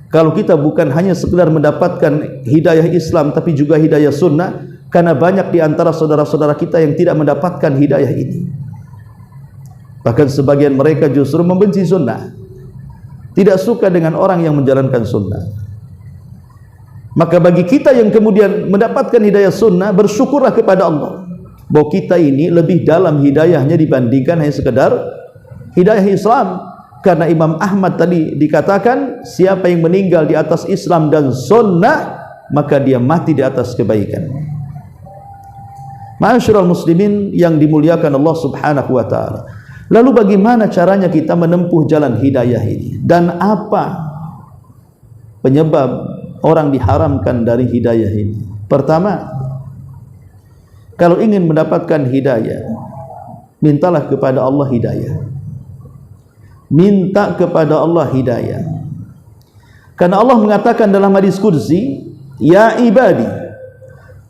kalau kita bukan hanya sekedar mendapatkan hidayah Islam tapi juga hidayah sunnah, karena banyak di antara saudara-saudara kita yang tidak mendapatkan hidayah ini. Bahkan sebagian mereka justru membenci sunnah, tidak suka dengan orang yang menjalankan sunnah. Maka bagi kita yang kemudian mendapatkan hidayah sunnah, bersyukurlah kepada Allah bahwa kita ini lebih dalam hidayahnya dibandingkan hanya sekedar hidayah Islam. Karena Imam Ahmad tadi dikatakan, siapa yang meninggal di atas Islam dan sunnah, maka dia mati di atas kebaikan. Ma'asyiral muslimin yang dimuliakan Allah Subhanahu wa taala. Lalu bagaimana caranya kita menempuh jalan hidayah ini? Dan apa penyebab orang diharamkan dari hidayah ini? Pertama, kalau ingin mendapatkan hidayah, mintalah kepada Allah hidayah. Minta kepada Allah hidayah. Karena Allah mengatakan dalam hadis qudsi, ya ibadi,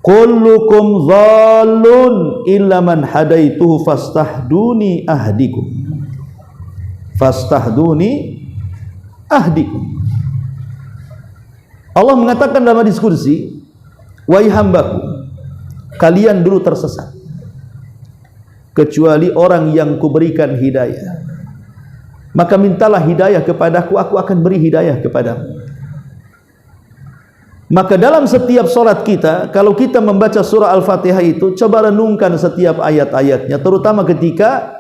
kullukum dhallun illa man hadaituhu fastahduni ahdikum. Fastahduni ahdikum. Allah mengatakan dalam hadis qudsi, wahai hambaku, kalian dulu tersesat kecuali orang yang kuberikan hidayah. Maka mintalah hidayah kepadaku, aku akan beri hidayah kepadamu. Maka dalam setiap solat kita, kalau kita membaca surah Al-Fatihah itu, coba renungkan setiap ayat-ayatnya, terutama ketika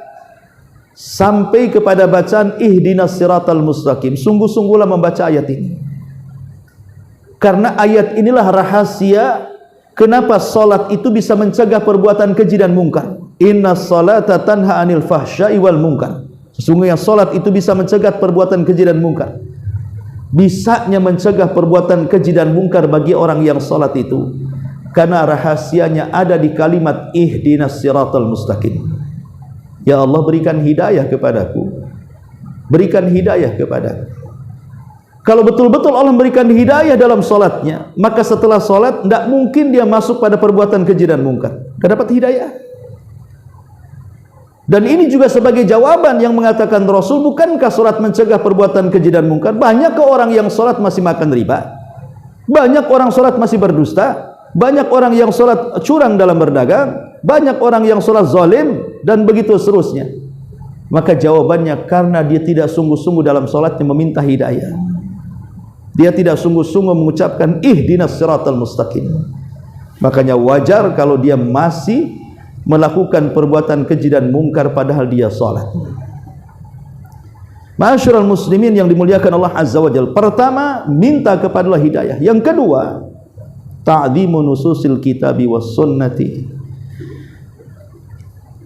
sampai kepada bacaan ihdinas siratal mustaqim. Sungguh-sungguhlah membaca ayat ini, karena ayat inilah rahasia kenapa solat itu bisa mencegah perbuatan keji dan mungkar. Innas salata tanha anil fahsya'i wal munkar. Sesungguhnya solat itu bisa mencegah perbuatan keji dan mungkar. Bisanya mencegah perbuatan keji dan mungkar bagi orang yang solat itu karena rahasianya ada di kalimat ihdinas siratal mustaqim. Ya Allah, berikan hidayah kepadaku, berikan hidayah kepadaku. Kalau betul-betul Allah memberikan hidayah dalam solatnya, maka setelah solat tidak mungkin dia masuk pada perbuatan keji dan mungkar. Tidak dapat hidayah. Dan ini juga sebagai jawaban yang mengatakan Rasul, bukankah solat mencegah perbuatan keji dan mungkar? Banyak orang yang solat masih makan riba, banyak orang solat masih berdusta, banyak orang yang solat curang dalam berdagang, banyak orang yang solat zalim, dan begitu seterusnya. Maka jawabannya karena dia tidak sungguh-sungguh dalam solatnya meminta hidayah. Dia tidak sungguh-sungguh mengucapkan ihdinas siratal mustaqim. Makanya wajar kalau dia masih melakukan perbuatan keji dan mungkar padahal dia salat. Ma'asyiral muslimin yang dimuliakan Allah Azza wa Jalla, pertama minta kepada Allah hidayah. Yang kedua, ta'dhimu nususil kitabi was sunnati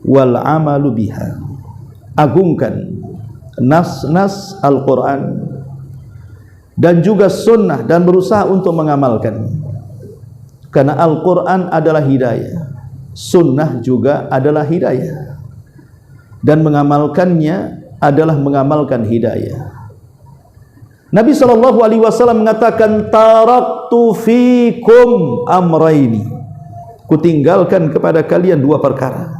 wal amalu biha. Agungkan nas-nas Al-Qur'an dan juga sunnah dan berusaha untuk mengamalkan. Karena Al-Qur'an adalah hidayah, sunnah juga adalah hidayah, dan mengamalkannya adalah mengamalkan hidayah. Nabi SAW mengatakan, taraktu fikum amraini, kutinggalkan kepada kalian dua perkara.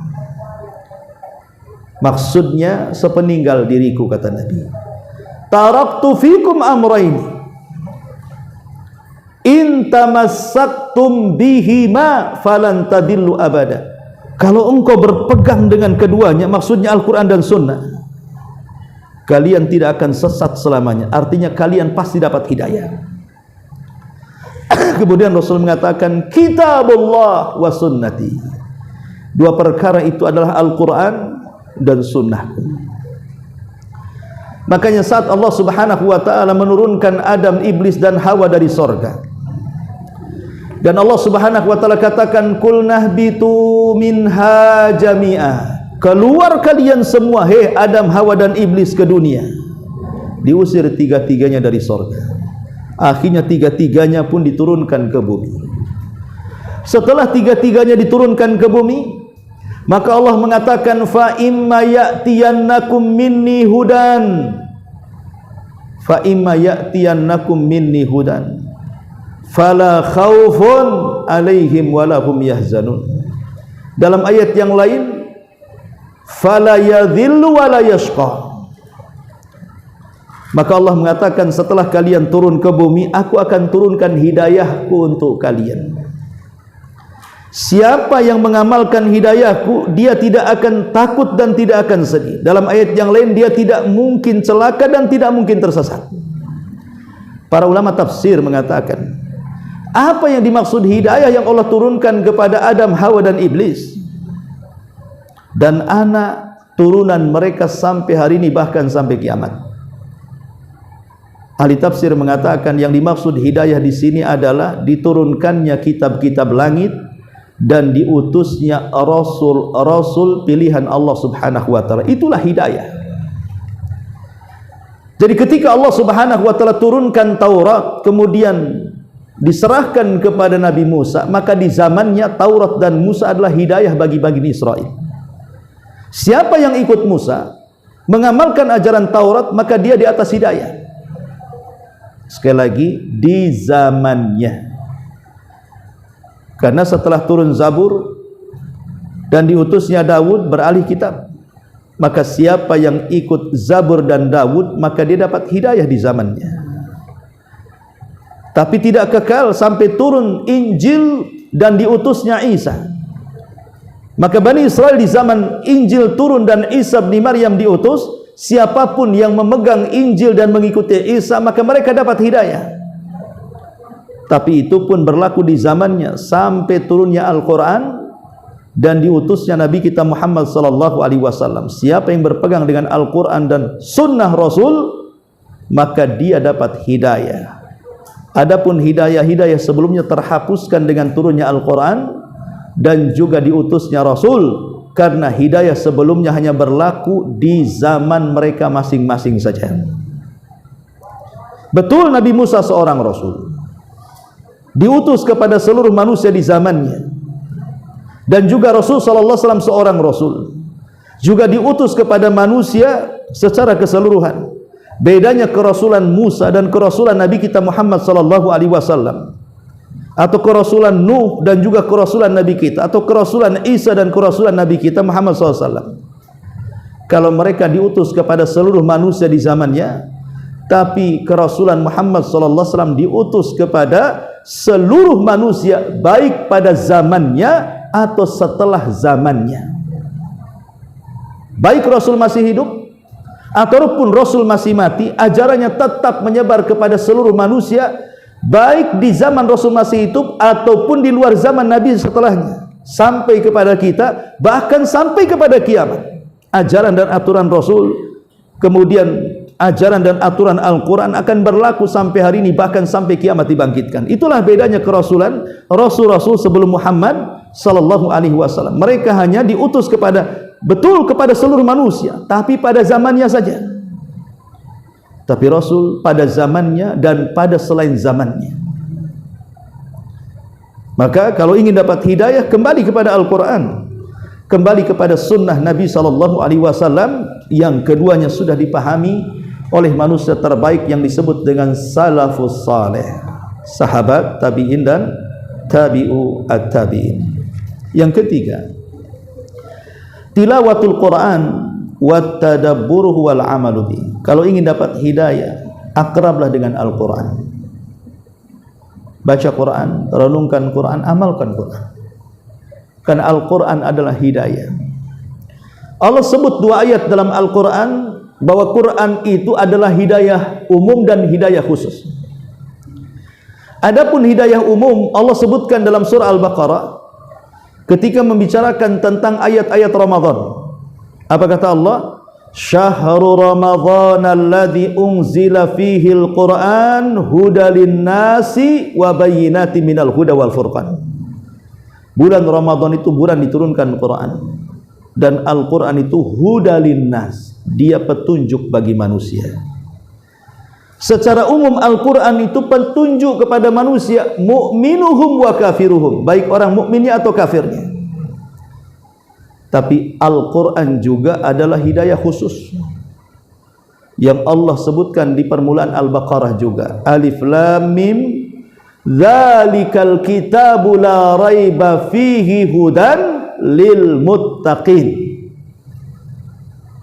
Maksudnya sepeninggal diriku, kata Nabi. Taraktu fikum amraini, in tamassaktum bihima falan tadillu abada. Kalau engkau berpegang dengan keduanya, maksudnya Al-Quran dan Sunnah, kalian tidak akan sesat selamanya. Artinya kalian pasti dapat hidayah. Kemudian Rasul mengatakan kitabullah wa sunnati. Dua perkara itu adalah Al-Quran dan sunnahku. Makanya saat Allah Subhanahu wa ta'ala menurunkan Adam, Iblis dan Hawa dari sorga, dan Allah Subhanahu wa ta'ala katakan kul nahbitu minha jami'ah, keluar kalian semua, hei Adam, Hawa dan Iblis, ke dunia. Diusir tiga-tiganya dari sorga. Akhirnya tiga-tiganya pun diturunkan ke bumi. Setelah tiga-tiganya diturunkan ke bumi, maka Allah mengatakan fa imma ya'tiyannakum minni hudan, fa imma ya'tiyannakum minni hudan fala khaufun alaihim walahum yahzanun. Dalam ayat yang lain fala yadhillu wala yashqa. Maka Allah mengatakan setelah kalian turun ke bumi, aku akan turunkan hidayahku untuk kalian. Siapa yang mengamalkan hidayahku, dia tidak akan takut dan tidak akan sedih. Dalam ayat yang lain, dia tidak mungkin celaka dan tidak mungkin tersesat. Para ulama tafsir mengatakan, apa yang dimaksud hidayah yang Allah turunkan kepada Adam, Hawa dan Iblis dan anak turunan mereka sampai hari ini, bahkan sampai kiamat? Ahli tafsir mengatakan yang dimaksud hidayah di sini adalah diturunkannya kitab-kitab langit dan diutusnya rasul-rasul pilihan Allah Subhanahu wa ta'ala. Itulah hidayah. Jadi ketika Allah Subhanahu wa ta'ala turunkan Taurat, kemudian diserahkan kepada Nabi Musa, maka di zamannya Taurat dan Musa adalah hidayah bagi Bani Israel. Siapa yang ikut Musa, mengamalkan ajaran Taurat, maka dia di atas hidayah. Sekali lagi, di zamannya. Karena setelah turun Zabur dan diutusnya Daud beralih kitab, maka siapa yang ikut Zabur dan Daud, maka dia dapat hidayah di zamannya. Tapi tidak kekal sampai turun Injil dan diutusnya Isa. Maka Bani Israel di zaman Injil turun dan Isa bin Maryam diutus, siapapun yang memegang Injil dan mengikuti Isa, maka mereka dapat hidayah. Tapi itu pun berlaku di zamannya sampai turunnya Al-Quran dan diutusnya Nabi kita Muhammad sallallahu alaihi wasallam. Siapa yang berpegang dengan Al-Quran dan sunnah Rasul, maka dia dapat hidayah. Adapun hidayah-hidayah sebelumnya terhapuskan dengan turunnya Al-Quran dan juga diutusnya Rasul, karena hidayah sebelumnya hanya berlaku di zaman mereka masing-masing saja. Betul Nabi Musa seorang Rasul, diutus kepada seluruh manusia di zamannya, dan juga Rasul sallallahu alaihi wasallam seorang Rasul, juga diutus kepada manusia secara keseluruhan. Bedanya kerasulan Musa dan kerasulan Nabi kita Muhammad sallallahu alaihi wasallam, atau kerasulan Nuh dan juga kerasulan Nabi kita, atau kerasulan Isa dan kerasulan Nabi kita Muhammad sallallahu alaihi wasallam. Kalau mereka diutus kepada seluruh manusia di zamannya, tapi kerasulan Muhammad sallallahu alaihi wasallam diutus kepada seluruh manusia, baik pada zamannya atau setelah zamannya. Baik Rasul masih hidup ataupun Rasul masih mati, ajarannya tetap menyebar kepada seluruh manusia, baik di zaman Rasul masih hidup ataupun di luar zaman Nabi setelahnya, sampai kepada kita, bahkan sampai kepada kiamat. Ajaran dan aturan Rasul, kemudian ajaran dan aturan Al-Quran akan berlaku sampai hari ini, bahkan sampai kiamat dibangkitkan. Itulah bedanya kerasulan Rasul-Rasul sebelum Muhammad sallallahu alaihi wasallam. Mereka hanya diutus kepada seluruh manusia, tapi pada zamannya saja. Tapi Rasul pada zamannya dan pada selain zamannya. Maka kalau ingin dapat hidayah, kembali kepada Al-Quran, kembali kepada sunnah Nabi sallallahu alaihi wasallam, yang keduanya sudah dipahami oleh manusia terbaik yang disebut dengan salafus saleh, sahabat, tabi'in dan tabi'u at-tabi'in. Yang ketiga, tilawatul Quran wa tadabburuhu wal amalu bi. Kalau ingin dapat hidayah, akrablah dengan Al-Quran. Baca Quran, renungkan Quran, amalkan Quran. Karena Al-Quran adalah hidayah. Allah sebut dua ayat dalam Al-Quran bahwa Quran itu adalah hidayah umum dan hidayah khusus. Adapun hidayah umum Allah sebutkan dalam surah Al-Baqarah ketika membicarakan tentang ayat-ayat Ramadan. Apa kata Allah? Syahrul Ramadhan alladzi unzila fihi al-Qur'an hudalin nasi wa bayyinatin minal huda wal furqan. Bulan Ramadan itu bulan diturunkan Quran, dan Al-Quran itu hudalin nas, dia petunjuk bagi manusia. Secara umum Al-Quran itu petunjuk kepada manusia, mu'minuhum wa kafiruhum, baik orang mukminnya atau kafirnya. Tapi Al-Quran juga adalah hidayah khusus yang Allah sebutkan di permulaan Al-Baqarah juga. Alif Lam Mim, dzalikal kitabu la raiba fihi hudan lil muttaqin.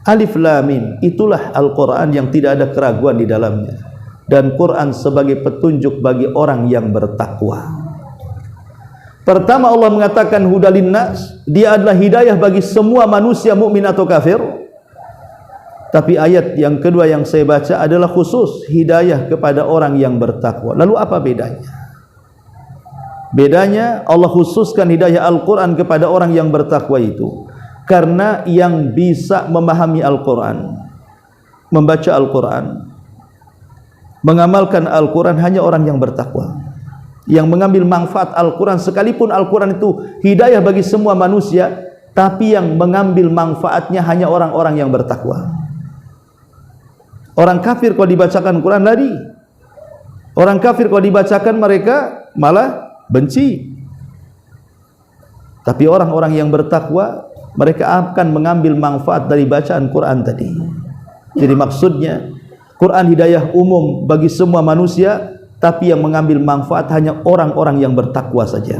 Alif Lam Mim, itulah Al-Quran yang tidak ada keraguan di dalamnya, dan Quran sebagai petunjuk bagi orang yang bertakwa. Pertama Allah mengatakan hudalin nas, dia adalah hidayah bagi semua manusia mukmin atau kafir. Tapi ayat yang kedua yang saya baca adalah khusus hidayah kepada orang yang bertakwa. Lalu apa bedanya? Bedanya Allah khususkan hidayah Al-Quran kepada orang yang bertakwa itu karena yang bisa memahami Al-Quran, membaca Al-Quran, mengamalkan Al-Quran hanya orang yang bertakwa, yang mengambil manfaat Al-Quran. Sekalipun Al-Quran itu hidayah bagi semua manusia, tapi yang mengambil manfaatnya hanya orang-orang yang bertakwa. Orang kafir kalau dibacakan Quran lari, orang kafir kalau dibacakan mereka malah benci. Tapi orang-orang yang bertakwa, mereka akan mengambil manfaat dari bacaan Quran tadi. Jadi maksudnya Quran hidayah umum bagi semua manusia, tapi yang mengambil manfaat hanya orang-orang yang bertakwa saja.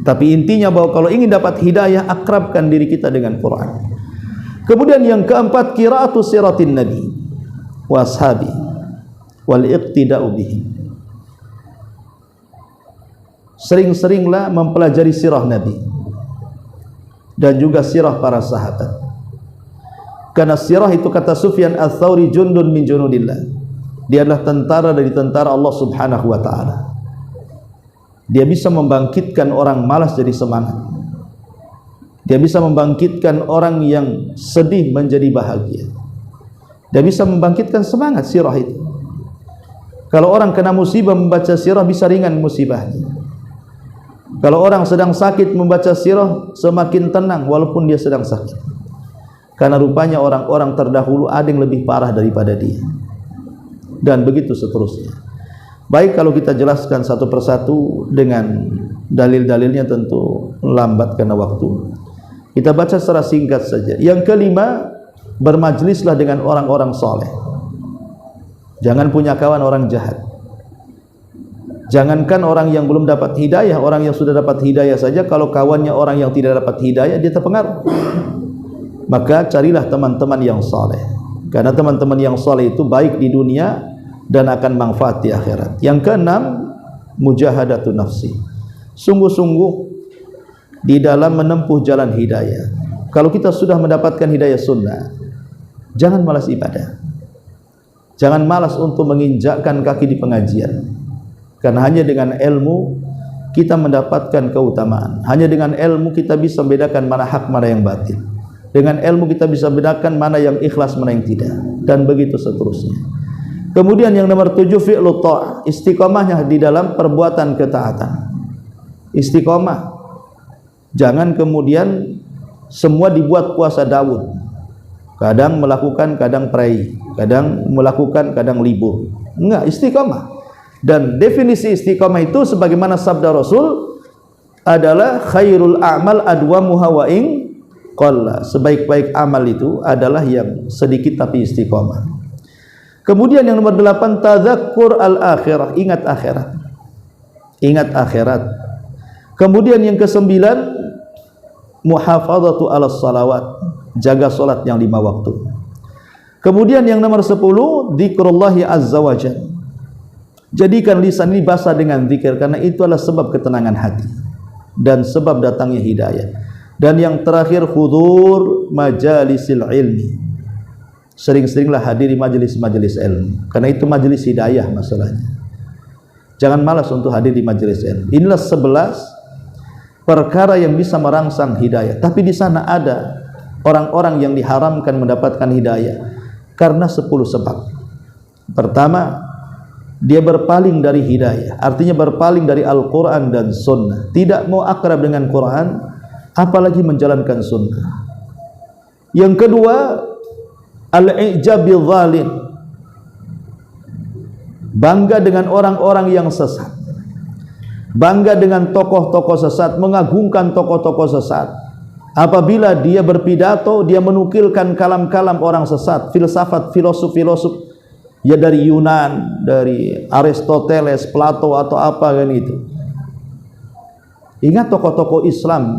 Tapi intinya bahwa kalau ingin dapat hidayah, akrabkan diri kita dengan Quran. Kemudian yang keempat, qiraatu siratin nabi wa ashabi wal iqtida'u bihi. Sering-seringlah mempelajari sirah Nabi dan juga sirah para sahabat. Karena sirah itu, kata Sufyan Ats-Tsauri, jundun min junudillah. Dia adalah tentara dari tentara Allah Subhanahu wa ta'ala. Dia bisa membangkitkan orang malas jadi semangat. Dia bisa membangkitkan orang yang sedih menjadi bahagia. Dia bisa membangkitkan semangat sirah itu. Kalau orang kena musibah membaca sirah bisa ringan musibahnya. Kalau orang sedang sakit membaca sirah semakin tenang walaupun dia sedang sakit. Karena rupanya orang-orang terdahulu ada yang lebih parah daripada dia. Dan begitu seterusnya. Baik, kalau kita jelaskan satu persatu dengan dalil-dalilnya tentu lambat karena waktu. Kita baca secara singkat saja. Yang kelima, bermajlislah dengan orang-orang soleh. Jangan punya kawan orang jahat. Jangankan orang yang belum dapat hidayah, orang yang sudah dapat hidayah saja, kalau kawannya orang yang tidak dapat hidayah, dia terpengaruh. Maka carilah teman-teman yang soleh, karena teman-teman yang soleh itu baik di dunia dan akan manfaat di akhirat. Yang keenam, mujahadatu nafsi, sungguh-sungguh di dalam menempuh jalan hidayah. Kalau kita sudah mendapatkan hidayah sunnah, jangan malas ibadah, jangan malas untuk menginjakkan kaki di pengajian. Karena hanya dengan ilmu kita mendapatkan keutamaan. Hanya dengan ilmu kita bisa membedakan mana hak, mana yang batil. Dengan ilmu kita bisa bedakan mana yang ikhlas, mana yang tidak, dan begitu seterusnya. Kemudian yang nomor 7, fi'lu ta'ah, istiqomahnya di dalam perbuatan ketaatan. Istiqomah. Jangan kemudian semua dibuat puasa Daud. Kadang melakukan, kadang pray, kadang melakukan, kadang libur. Enggak, istiqomah. Dan definisi istiqamah itu sebagaimana sabda Rasul adalah khairul a'mal adwamuha wa in qalla. Sebaik-baik amal itu adalah yang sedikit tapi istiqamah. Kemudian yang nomor 8, tadzakkur al-akhirah, ingat akhirat. Ingat akhirat. Kemudian yang ke-9, muhafadzatu 'alas salawat, jaga salat yang 5 waktu. Kemudian yang nomor 10, dzikrullahi azza wajalla. Jadikan lisan ini basah dengan zikir, karena itu adalah sebab ketenangan hati dan sebab datangnya hidayah. Dan yang terakhir, hudur majalisil ilmi. Sering-seringlah hadiri majelis-majelis ilmu, karena itu majelis hidayah masalahnya. Jangan malas untuk hadir di majelis ilmu. Inilah 11 perkara yang bisa merangsang hidayah. Tapi di sana ada orang-orang yang diharamkan mendapatkan hidayah karena 10 sebab. Pertama, dia berpaling dari hidayah, artinya berpaling dari Al-Quran dan Sunnah, tidak mau akrab dengan Quran, apalagi menjalankan Sunnah. Yang kedua, al-i'jab bil zalim, bangga dengan orang-orang yang sesat, bangga dengan tokoh-tokoh sesat, mengagungkan tokoh-tokoh sesat. Apabila dia berpidato, dia menukilkan kalam-kalam orang sesat, filsafat, filosof-filosof ya dari Yunan, dari Aristoteles, Plato atau apa kan itu. Ingat, tokoh-tokoh Islam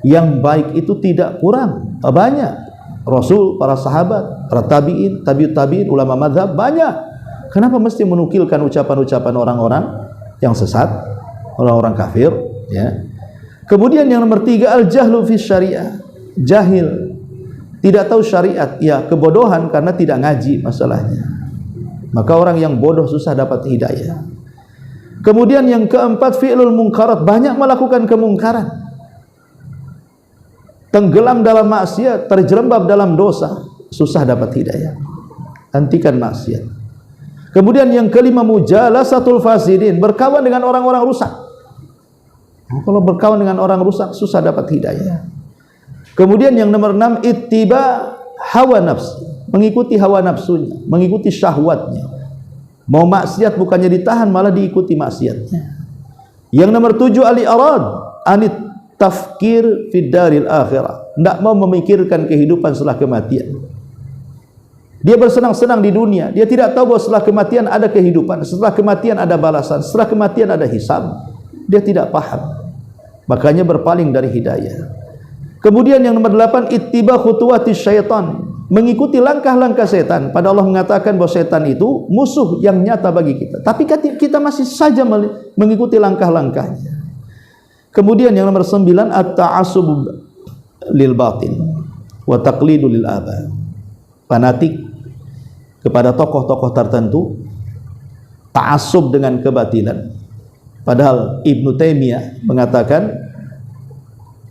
yang baik itu tidak kurang, banyak. Rasul, para sahabat, para tabi'in, tabi'ut tabi'in, ulama mazhab banyak. Kenapa mesti menukilkan ucapan-ucapan orang-orang yang sesat, orang-orang kafir, ya? Kemudian yang nomor 3, al-jahlu fi syariah, jahil, tidak tahu syariat, ya kebodohan karena tidak ngaji masalahnya. Maka orang yang bodoh susah dapat hidayah. Kemudian yang keempat, fi'lul munkarat, banyak melakukan kemungkaran, tenggelam dalam maksiat, terjerembab dalam dosa, susah dapat hidayah. Hentikan maksiat. Kemudian yang kelima, mujalasatul fasidin, berkawan dengan orang-orang rusak. Kalau berkawan dengan orang rusak susah dapat hidayah. Kemudian yang nomor 6, ittiba hawa nafs, mengikuti hawa nafsunya, mengikuti syahwatnya. Mau maksiat bukannya ditahan, malah diikuti maksiatnya. Yang nomor 7, al-i'rad anit tafkir fid daril akhirah, tidak mau memikirkan kehidupan setelah kematian. Dia bersenang-senang di dunia, dia tidak tahu bahwa setelah kematian ada kehidupan, setelah kematian ada balasan, setelah kematian ada hisab. Dia tidak paham, makanya berpaling dari hidayah. Kemudian yang nomor 8, ittiba khutuwati syaitan, mengikuti langkah-langkah setan. Pada Allah mengatakan bahwa setan itu musuh yang nyata bagi kita, tapi kita masih saja mengikuti langkah-langkahnya. Kemudian yang nomor 9, at-ta'assub lil batil wa taqlidu lil aba, fanatik kepada tokoh-tokoh tertentu, ta'assub dengan kebatilan. Padahal Ibnu Taimiyah mengatakan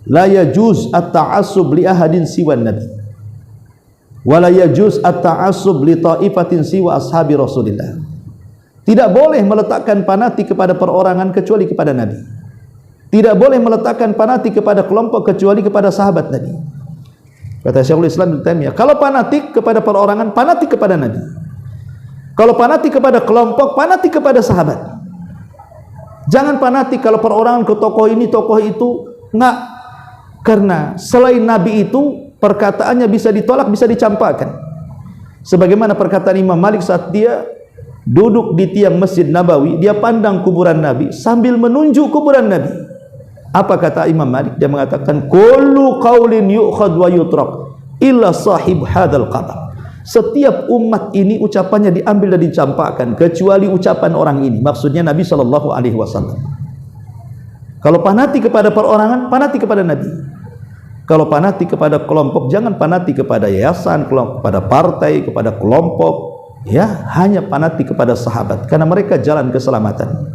la yajuz at-ta'assub li ahadin siwan nabi wa la yajuz at-ta'assub li ta'ifatin siwa ashabi Rasulillah. Tidak boleh meletakkan fanatik kepada perorangan kecuali kepada Nabi. Tidak boleh meletakkan fanatik kepada kelompok kecuali kepada sahabat Nabi. Kata Syekhul Islam Ibnu Taimiyah, kalau fanatik kepada perorangan, fanatik kepada Nabi. Kalau fanatik kepada kelompok, fanatik kepada sahabat. Jangan fanatik kalau perorangan ke tokoh ini, tokoh itu, enggak. Karena selain Nabi itu, perkataannya bisa ditolak, bisa dicampakkan. Sebagaimana perkataan Imam Malik saat dia duduk di tiang Masjid Nabawi, dia pandang kuburan Nabi sambil menunjuk kuburan Nabi. Apa kata Imam Malik? Dia mengatakan, kullu qaulin yu'khad wa yutrak illa sahib hadzal qabr. Setiap umat ini ucapannya diambil dan dicampakkan kecuali ucapan orang ini. Maksudnya Nabi SAW. Kalau fanatik kepada perorangan, fanatik kepada Nabi. Kalau fanatik kepada kelompok, jangan fanatik kepada yayasan, kepada partai, kepada kelompok, ya, hanya fanatik kepada sahabat, karena mereka jalan keselamatan.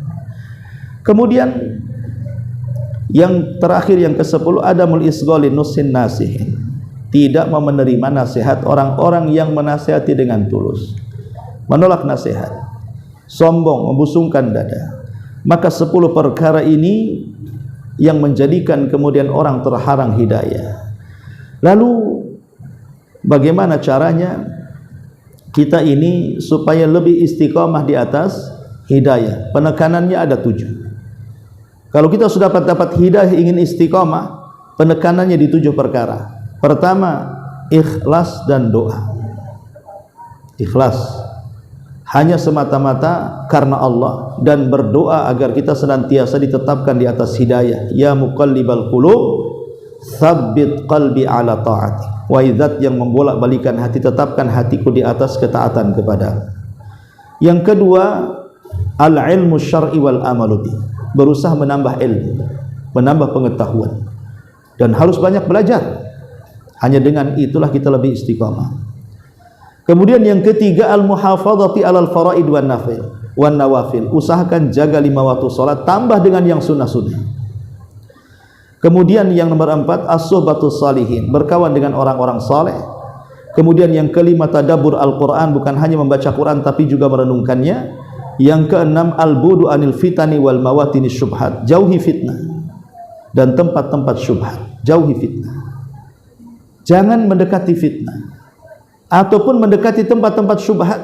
Kemudian yang terakhir, yang ke-10, adamul isghali nusin nasihin, tidak mau menerima nasihat orang-orang yang menasihati dengan tulus, menolak nasihat, sombong, membusungkan dada. Maka 10 perkara ini yang menjadikan kemudian orang terhalang hidayah. Lalu bagaimana caranya kita ini supaya lebih istiqamah di atas hidayah? Penekanannya ada 7. Kalau kita sudah dapat hidayah, ingin istiqamah, penekanannya di 7 perkara. Pertama, ikhlas dan doa. Ikhlas, hanya semata-mata karena Allah, dan berdoa agar kita senantiasa ditetapkan di atas hidayah. Ya muqallibal qulub, tsabbit qalbi ala ta'atik. Wahai zat yang membolak-balikan hati, tetapkan hatiku di atas ketaatan kepada. Yang kedua, al-ilmu syar'i wal amalu bih, berusaha menambah ilmu, menambah pengetahuan, dan harus banyak belajar. Hanya dengan itulah kita lebih istiqamah. Kemudian yang ketiga, al-muhafadzati alal faraid wan nafil, wan nawafil, usahakan jaga 5 waktu salat, tambah dengan yang sunnah-sunnah. Kemudian yang nomor 4, as-suhbatus salihin, berkawan dengan orang-orang saleh. Kemudian yang kelima, tadabbur Al-Quran, bukan hanya membaca Quran tapi juga merenungkannya. Yang keenam, al-budu anil fitani wal mawatini syubhat, jauhi fitnah dan tempat-tempat syubhat, jauhi fitnah. Jangan mendekati fitnah ataupun mendekati tempat-tempat syubhat.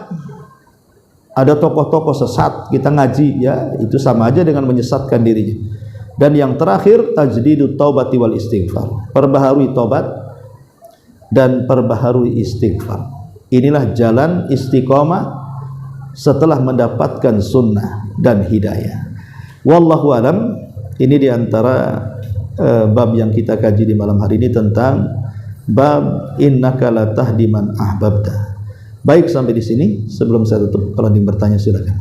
Ada tokoh-tokoh sesat, kita ngaji ya, itu sama aja dengan menyesatkan dirinya. Dan yang terakhir, tajdidut taubati wal istighfar, perbaharui taubat dan perbaharui istighfar. Inilah jalan istiqamah setelah mendapatkan sunnah dan hidayah. Wallahu alam. Ini diantara bab yang kita kaji di malam hari ini, tentang bab innaka la tahdi man ahbabta. Baik, sampai di sini. Sebelum saya tutup, kalau ada yang bertanya silakan.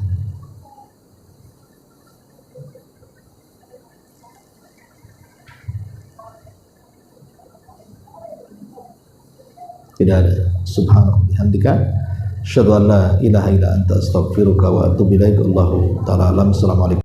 Tidak ada. Subhanallah bihamdika, asyhadu an la ilaha illa anta, astaghfiruka wa atubu ilaik. Allahu ta'ala alam. Assalamualaikum.